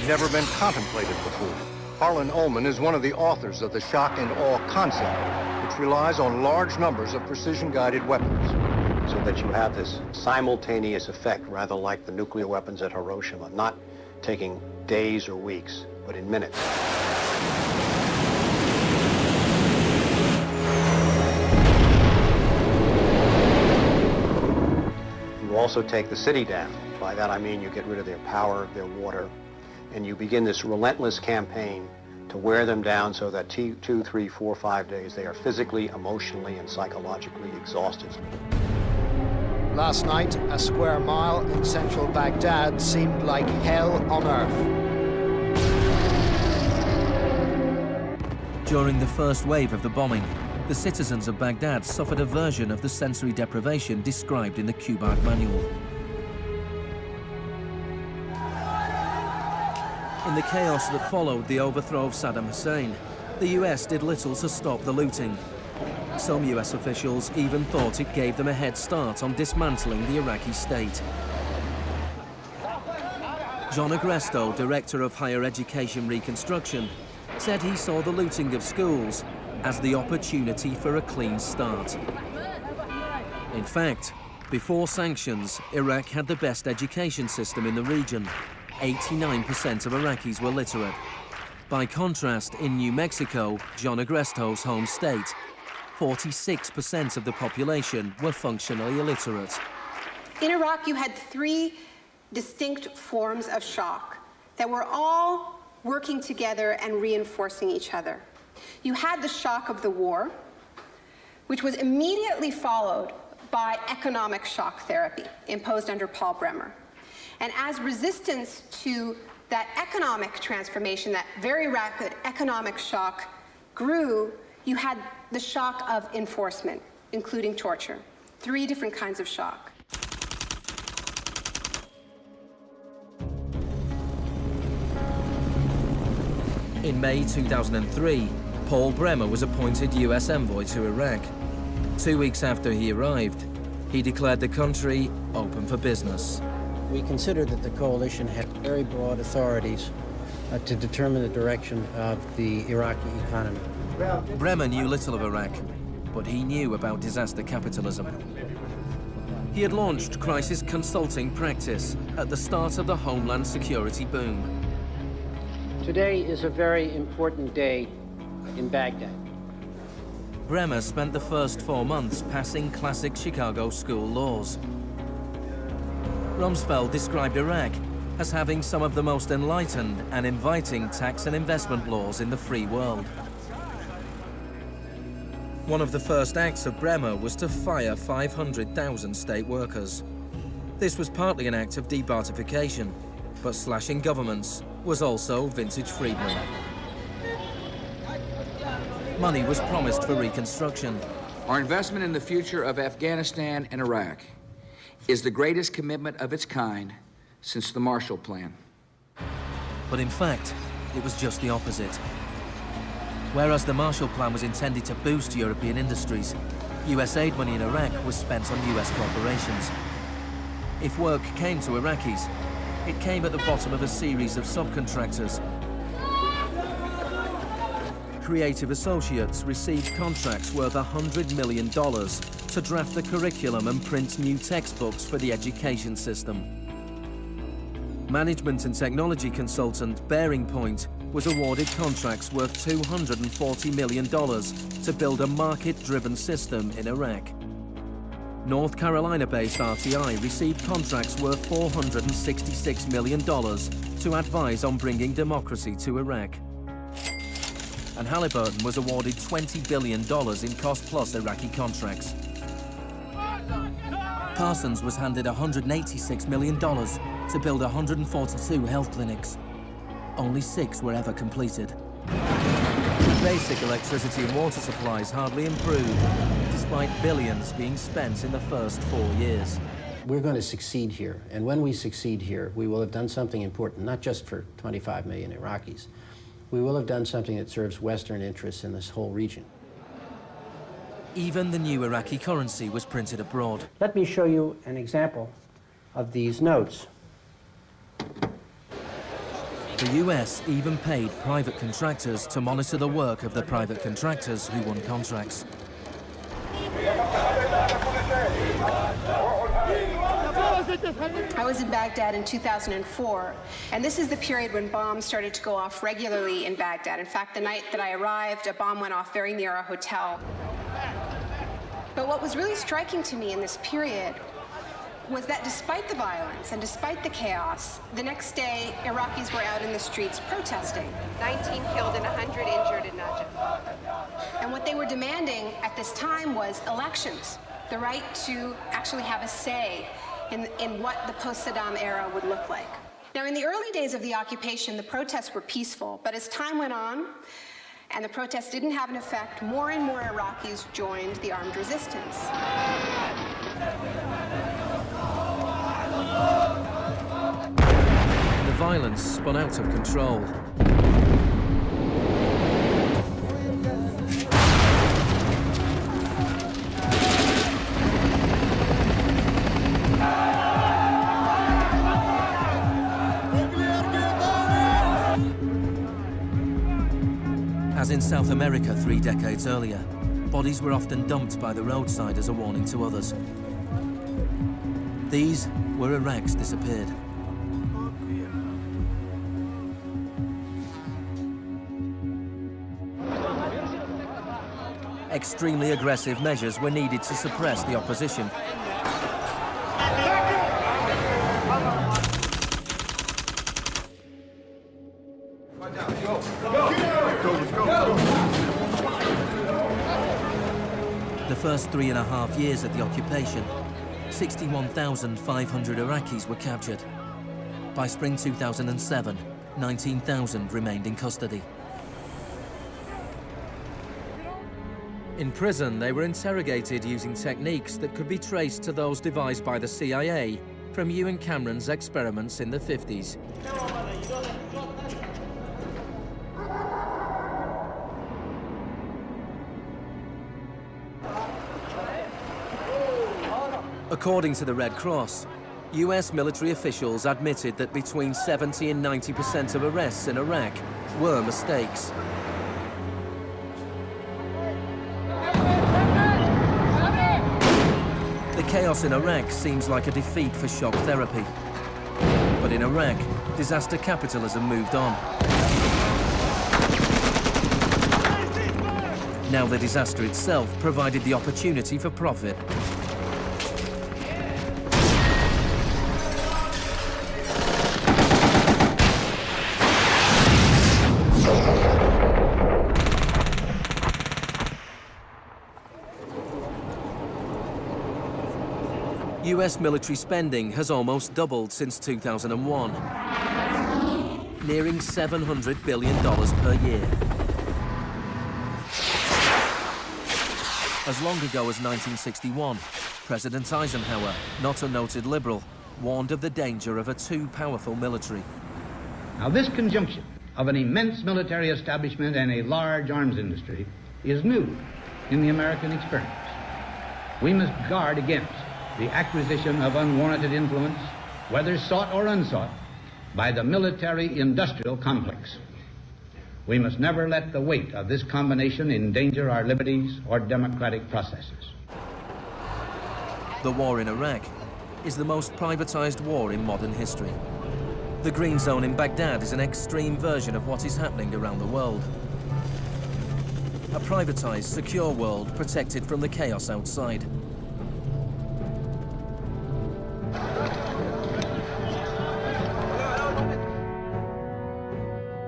S18: never been contemplated before. Harlan Ullman is one of the authors of the shock and awe concept, which relies on large numbers of precision-guided weapons.
S19: So that you have this simultaneous effect, rather like the nuclear weapons at Hiroshima, not taking days or weeks, but in minutes. You also take the city down. By that I mean you get rid of their power, their water, and you begin this relentless campaign to wear them down so that 2, 3, 4, 5 days they are physically, emotionally, and psychologically exhausted.
S20: Last night, a square mile in central Baghdad seemed like hell on earth.
S2: During the first wave of the bombing, the citizens of Baghdad suffered a version of the sensory deprivation described in the Kubark Manual. In the chaos that followed the overthrow of Saddam Hussein, the US did little to stop the looting. Some US officials even thought it gave them a head start on dismantling the Iraqi state. John Agresto, Director of Higher Education Reconstruction, said he saw the looting of schools as the opportunity for a clean start. In fact, before sanctions, Iraq had the best education system in the region. 89% of Iraqis were literate. By contrast, in New Mexico, John Agresto's home state, 46% of the population were functionally illiterate.
S1: In Iraq, you had three distinct forms of shock that were all working together and reinforcing each other. You had the shock of the war, which was immediately followed by economic shock therapy imposed under Paul Bremer. And as resistance to that economic transformation, that very rapid economic shock grew, you had the shock of enforcement, including torture. Three different kinds of shock.
S2: In May 2003, Paul Bremer was appointed US envoy to Iraq. 2 weeks after he arrived, he declared the country open for business.
S9: We considered that the coalition had very broad authorities to determine the direction of the Iraqi economy.
S2: Bremer knew little of Iraq, but he knew about disaster capitalism. He had launched crisis consulting practice at the start of the Homeland Security boom.
S9: Today is a very important day in Baghdad.
S2: Bremer spent the first 4 months passing classic Chicago school laws. Rumsfeld described Iraq as having some of the most enlightened and inviting tax and investment laws in the free world. One of the first acts of Bremer was to fire 500,000 state workers. This was partly an act of debartification, but slashing governments was also vintage Friedman. Money was promised for reconstruction.
S8: Our investment in the future of Afghanistan and Iraq is the greatest commitment of its kind since the Marshall Plan.
S2: But in fact, it was just the opposite. Whereas the Marshall Plan was intended to boost European industries, US aid money in Iraq was spent on US corporations. If work came to Iraqis, it came at the bottom of a series of subcontractors. Creative associates received contracts worth $100 million to draft the curriculum and print new textbooks for the education system. Management and technology consultant Bearing Point was awarded contracts worth $240 million to build a market-driven system in Iraq. North Carolina-based RTI received contracts worth $466 million to advise on bringing democracy to Iraq. And Halliburton was awarded $20 billion in cost-plus Iraqi contracts. Parsons was handed $186 million to build 142 health clinics. Only 6 were ever completed. Basic electricity and water supplies hardly improved, despite billions being spent in the first 4 years.
S9: We're going to succeed here, and when we succeed here, we will have done something important, not just for 25 million Iraqis. We will have done something that serves Western interests in this whole region.
S2: Even the new Iraqi currency was printed abroad.
S9: Let me show you an example of these notes.
S2: The US even paid private contractors to monitor the work of the private contractors who won contracts.
S1: I was in Baghdad in 2004, and this is the period when bombs started to go off regularly in Baghdad. In fact, the night that I arrived, a bomb went off very near our hotel. But what was really striking to me in this period was that despite the violence and despite the chaos, the next day, Iraqis were out in the streets protesting. 19 killed and 100 injured in Najaf. And what they were demanding at this time was elections, the right to actually have a say in what the post-Saddam era would look like. Now, in the early days of the occupation, the protests were peaceful, but as time went on, and the protests didn't have an effect, more and more Iraqis joined the armed resistance.
S2: The violence spun out of control. As in South America 3 decades earlier, bodies were often dumped by the roadside as a warning to others. These were Iraq's disappeared. Extremely aggressive measures were needed to suppress the opposition. The first 3.5 years of the occupation, 61,500 Iraqis were captured. By spring 2007, 19,000 remained in custody. In prison, they were interrogated using techniques that could be traced to those devised by the CIA from Ewan Cameron's experiments in the 50s. According to the Red Cross, US military officials admitted that between 70 and 90% of arrests in Iraq were mistakes. The chaos in Iraq seems like a defeat for shock therapy. But in Iraq, disaster capitalism moved on. Now the disaster itself provided the opportunity for profit. US military spending has almost doubled since 2001, nearing $700 billion per year. As long ago as 1961, President Eisenhower, not a noted liberal, warned of the danger of a too powerful military.
S6: Now, this conjunction of an immense military establishment and a large arms industry is new in the American experience. We must guard against the acquisition of unwarranted influence, whether sought or unsought, by the military-industrial complex. We must never let the weight of this combination endanger our liberties or democratic processes.
S2: The war in Iraq is the most privatized war in modern history. The Green Zone in Baghdad is an extreme version of what is happening around the world. A privatized, secure world protected from the chaos outside.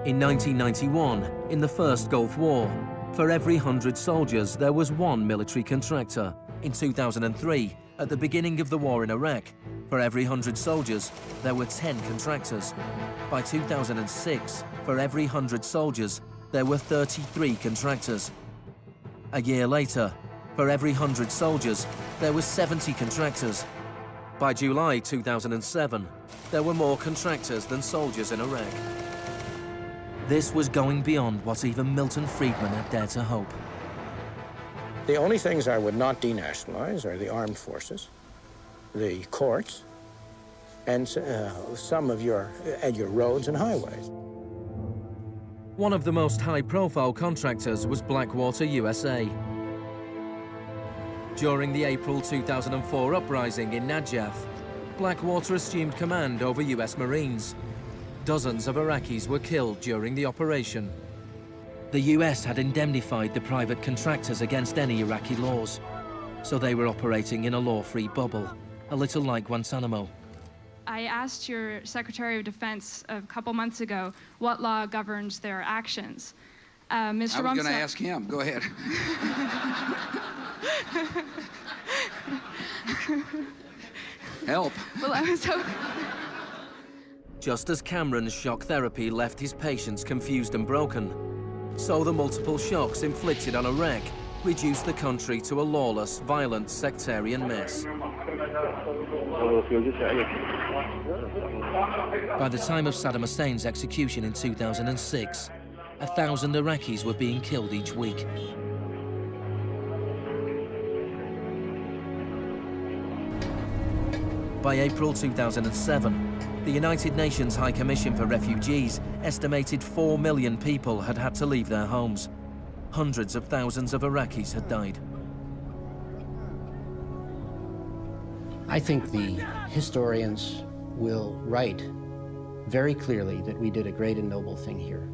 S2: In 1991, in the First Gulf War, for every 100 soldiers, there was one military contractor. In 2003, at the beginning of the war in Iraq, for every 100 soldiers, there were 10 contractors. By 2006, for every 100 soldiers, there were 33 contractors. A year later, for every 100 soldiers, there were 70 contractors. By July 2007, there were more contractors than soldiers in Iraq. This was going beyond what even Milton Friedman had dared to hope.
S9: The only things I would not denationalize are the armed forces, the courts, and some of your roads and highways.
S2: One of the most high-profile contractors was Blackwater USA. During the April 2004 uprising in Najaf, Blackwater assumed command over US Marines. Dozens of Iraqis were killed during the operation. The US had indemnified the private contractors against any Iraqi laws, so they were operating in a law-free bubble, a little like Guantanamo.
S7: I asked your Secretary of Defense a couple months ago what law governs their actions. Mr.
S8: I was going to
S7: Rumsfeld...
S8: ask him. Go ahead. Help.
S7: Well, I was hoping...
S2: Just as Cameron's shock therapy left his patients confused and broken, so the multiple shocks inflicted on Iraq reduced the country to a lawless, violent, sectarian mess. By the time of Saddam Hussein's execution in 2006, 1,000 Iraqis were being killed each week. By April 2007, the United Nations High Commission for Refugees estimated 4 million people had had to leave their homes. Hundreds of thousands of Iraqis had died.
S5: I think the historians will write very clearly that we did a great and noble thing here.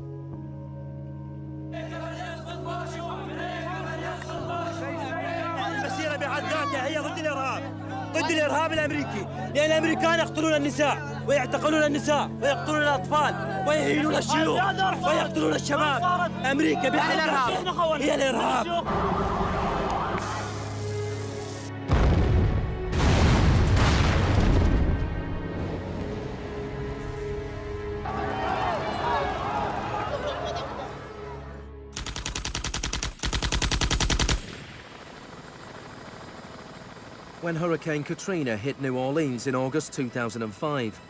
S10: المسيرة بحد ذاتها هي ضد الإرهاب، ضد الإرهاب الأمريكي، لأن الأمريكان يقتلون النساء ويعتقلون النساء ويقتلون الأطفال ويهينون الشيوخ ويقتلون الشباب. أمريكا بحد ذاتها هي الإرهاب.
S2: When Hurricane Katrina hit New Orleans in August 2005,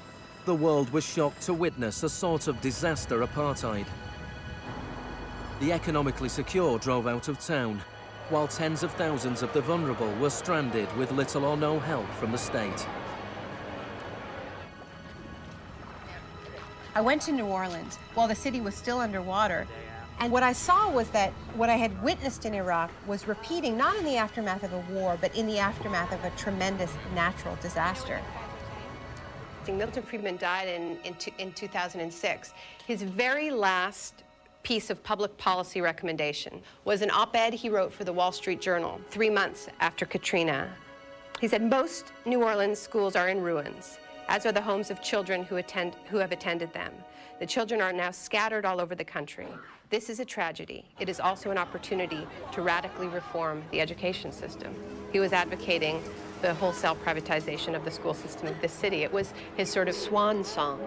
S2: the world was shocked to witness a sort of disaster apartheid. The economically secure drove out of town, while tens of thousands of the vulnerable were stranded with little or no help from the state.
S1: I went to New Orleans while the city was still underwater, and what I saw was that what I had witnessed in Iraq was repeating, not in the aftermath of a war, but in the aftermath of a tremendous natural disaster. Milton Friedman died in 2006. His very last piece of public policy recommendation was an op-ed he wrote for the Wall Street Journal 3 months after Katrina. He said, most New Orleans schools are in ruins, as are the homes of children who have attended them. The children are now scattered all over the country. This is a tragedy. It is also an opportunity to radically reform the education system. He was advocating the wholesale privatization of the school system of this city. It was his sort of swan song.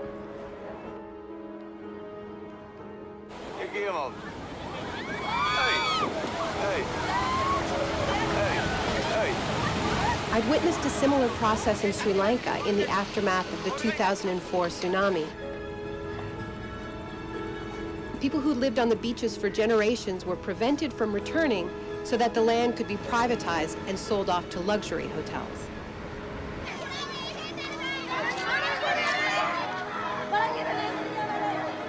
S1: I'd witnessed a similar process in Sri Lanka in the aftermath of the 2004 tsunami. People who lived on the beaches for generations were prevented from returning so that the land could be privatized and sold off to luxury hotels.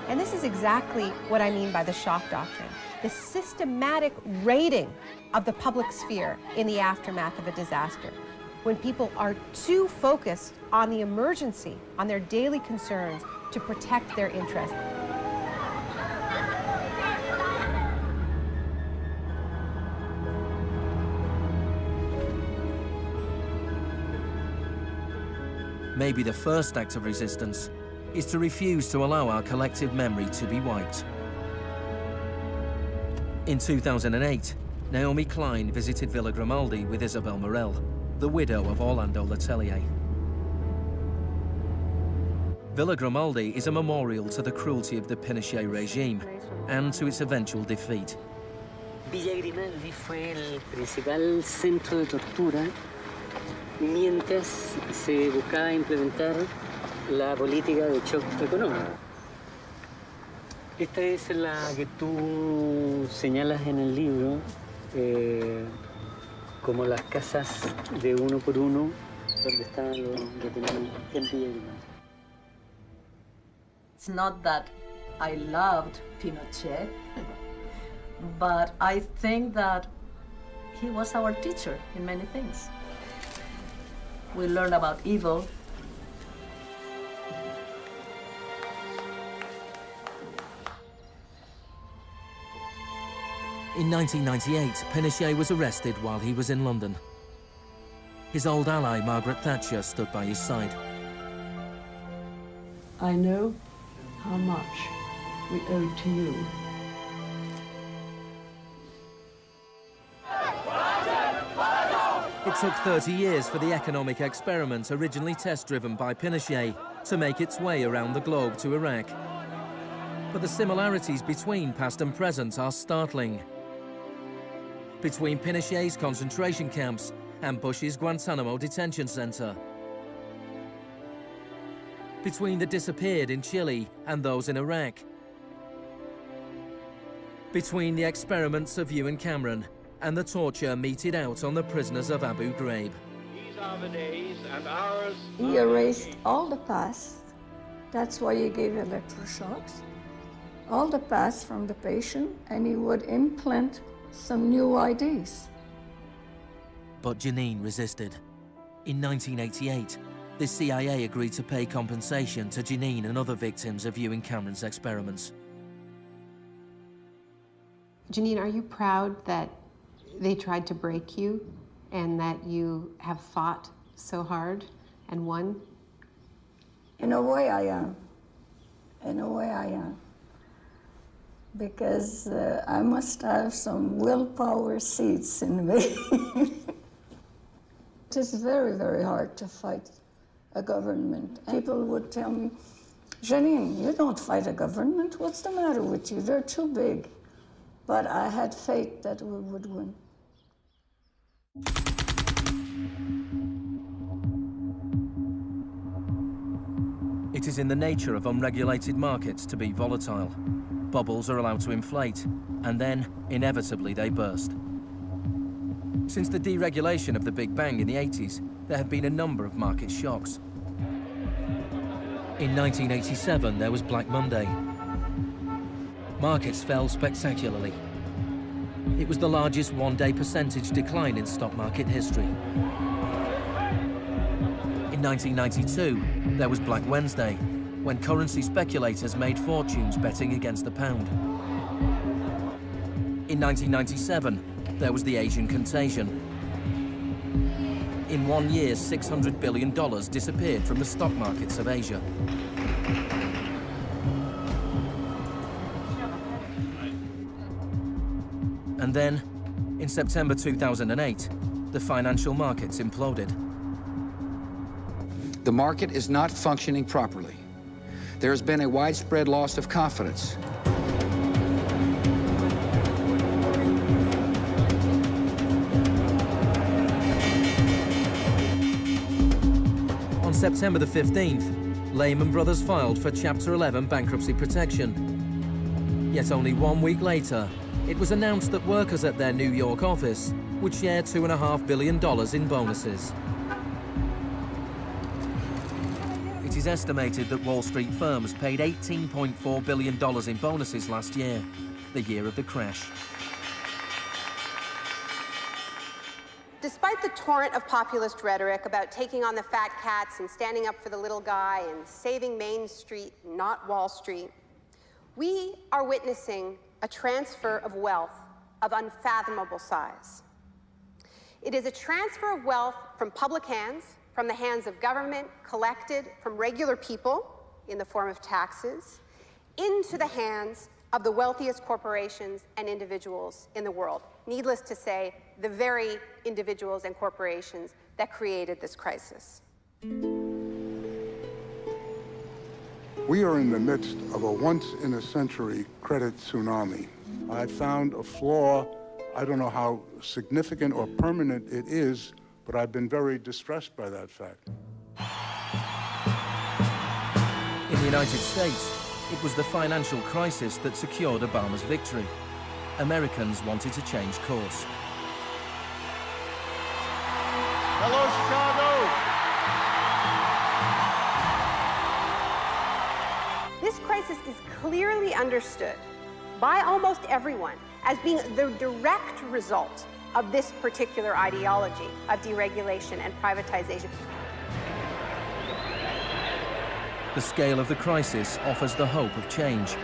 S1: And this is exactly what I mean by the shock doctrine, the systematic raiding of the public sphere in the aftermath of a disaster, when people are too focused on the emergency, on their daily concerns, to protect their interests.
S2: Maybe the first act of resistance is to refuse to allow our collective memory to be wiped. In 2008, Naomi Klein visited Villa Grimaldi with Isabel Morel, the widow of Orlando Letelier. Villa Grimaldi is a memorial to the cruelty of the Pinochet regime and to its eventual defeat.
S17: Villa Grimaldi fue el principal centro de tortura mientras se buscaba implementar la política de shock económico. Esta es la que tú señalas en el libro como las casas de uno por uno donde estaban los detenidos en Villa Grimaldi.
S21: It's not that I loved Pinochet, but I think that he was our teacher in many things. We learned about evil.
S2: In 1998, Pinochet was arrested while he was in London. His old ally, Margaret Thatcher, stood by his side.
S21: I know how much we owe to you.
S2: It took 30 years for the economic experiment originally test-driven by Pinochet to make its way around the globe to Iraq. But the similarities between past and present are startling. Between Pinochet's concentration camps and Bush's Guantanamo detention center. between the disappeared in Chile and those in Iraq, between the experiments of Ewan Cameron and the torture meted out on the prisoners of Abu Ghraib.
S4: These are the days, and ours.
S12: He erased all the past. That's why he gave electroshocks. All the past from the patient, and he would implant some new ideas.
S2: But Janine resisted. In 1988, the CIA agreed to pay compensation to Janine and other victims of Ewan Cameron's experiments.
S13: Janine, are you proud that they tried to break you and that you have fought so hard and won?
S12: In a way, I am. In a way, I am. Because I must have some willpower seeds in me. It is very, very hard to fight a government. People would tell me, Janine, you don't fight a government. What's the matter with you? They're too big. But I had faith that we would win.
S2: It is in the nature of unregulated markets to be volatile. Bubbles are allowed to inflate, and then, inevitably, they burst. Since the deregulation of the Big Bang in the 80s, there have been a number of market shocks. In 1987, there was Black Monday. Markets fell spectacularly. It was the largest one-day percentage decline in stock market history. In 1992, there was Black Wednesday, when currency speculators made fortunes betting against the pound. In 1997, there was the Asian contagion. In 1 year, $600 billion disappeared from the stock markets of Asia. And then, in September 2008, the financial markets imploded.
S8: The market is not functioning properly. There has been a widespread loss of confidence.
S2: On September the 15th, Lehman Brothers filed for Chapter 11 bankruptcy protection. Yet only 1 week later, it was announced that workers at their New York office would share $2.5 billion in bonuses. It is estimated that Wall Street firms paid $18.4 billion in bonuses last year, the year of the crash.
S1: Despite the torrent of populist rhetoric about taking on the fat cats and standing up for the little guy and saving Main Street, not Wall Street, we are witnessing a transfer of wealth of unfathomable size. It is a transfer of wealth from public hands, from the hands of government, collected from regular people in the form of taxes, into the hands of the wealthiest corporations and individuals in the world. Needless to say, the very individuals and corporations that created this crisis.
S14: We are in the midst of a once-in-a-century credit tsunami. I found a flaw. I don't know how significant or permanent it is, but I've been very distressed by that fact.
S2: In the United States, it was the financial crisis that secured Obama's victory. Americans wanted to change course.
S14: Hello, Chicago!
S1: This crisis is clearly understood by almost everyone as being the direct result of this particular ideology of deregulation and privatization.
S2: The scale of the crisis offers the hope of change.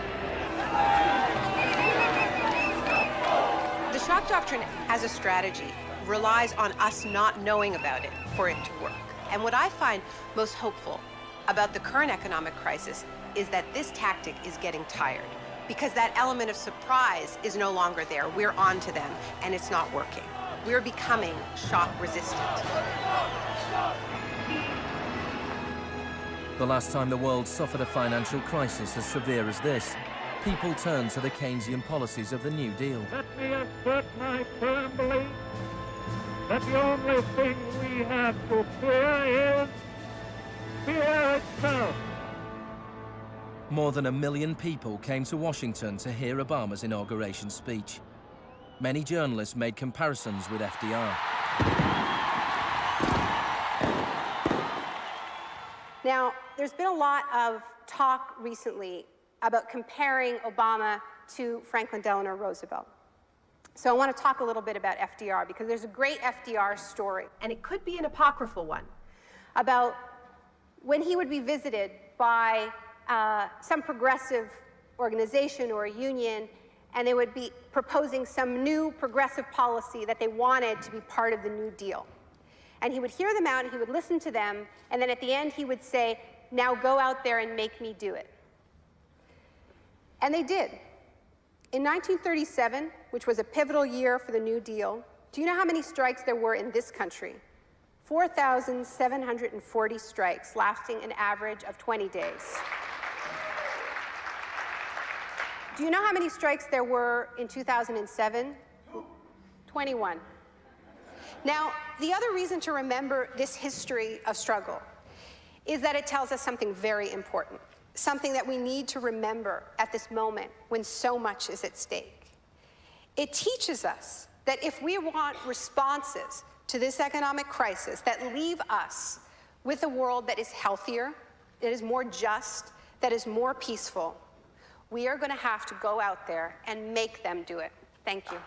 S15: The Shock Doctrine as a strategy relies on us not knowing about it for it to work. And what I find most hopeful about the current economic crisis is that this tactic is getting tired, because that element of surprise is no longer there. We're on to them, and it's not working. We're becoming shock resistant.
S2: The last time the world suffered a financial crisis as severe as this, people turned to the Keynesian policies of the New Deal.
S4: Let me assert my firm belief that the only thing we have to fear is fear itself.
S2: More than 1 million people came to Washington to hear Obama's inauguration speech. Many journalists made comparisons with FDR.
S1: Now, there's been a lot of talk recently about comparing Obama to Franklin Delano Roosevelt. So I want to talk a little bit about FDR, because there's a great FDR story,
S15: And it could be an apocryphal one.
S1: about when he would be visited by some progressive organization or a union, and they would be proposing some new progressive policy that they wanted to be part of the New Deal. And he would hear them out, and he would listen to them, and then at the end he would say, now go out there and make me do it. And they did. In 1937, which was a pivotal year for the New Deal, do you know how many strikes there were in this country? 4,740 strikes, lasting an average of 20 days. Do you know how many strikes there were in 2007? 21. Now, the other reason to remember this history of struggle is that it tells us something very important, something that we need to remember at this moment when so much is at stake. It teaches us that if we want responses to this economic crisis that leave us with a world that is healthier, that is more just, that is more peaceful, we are going to have to go out there and make them do it. Thank you.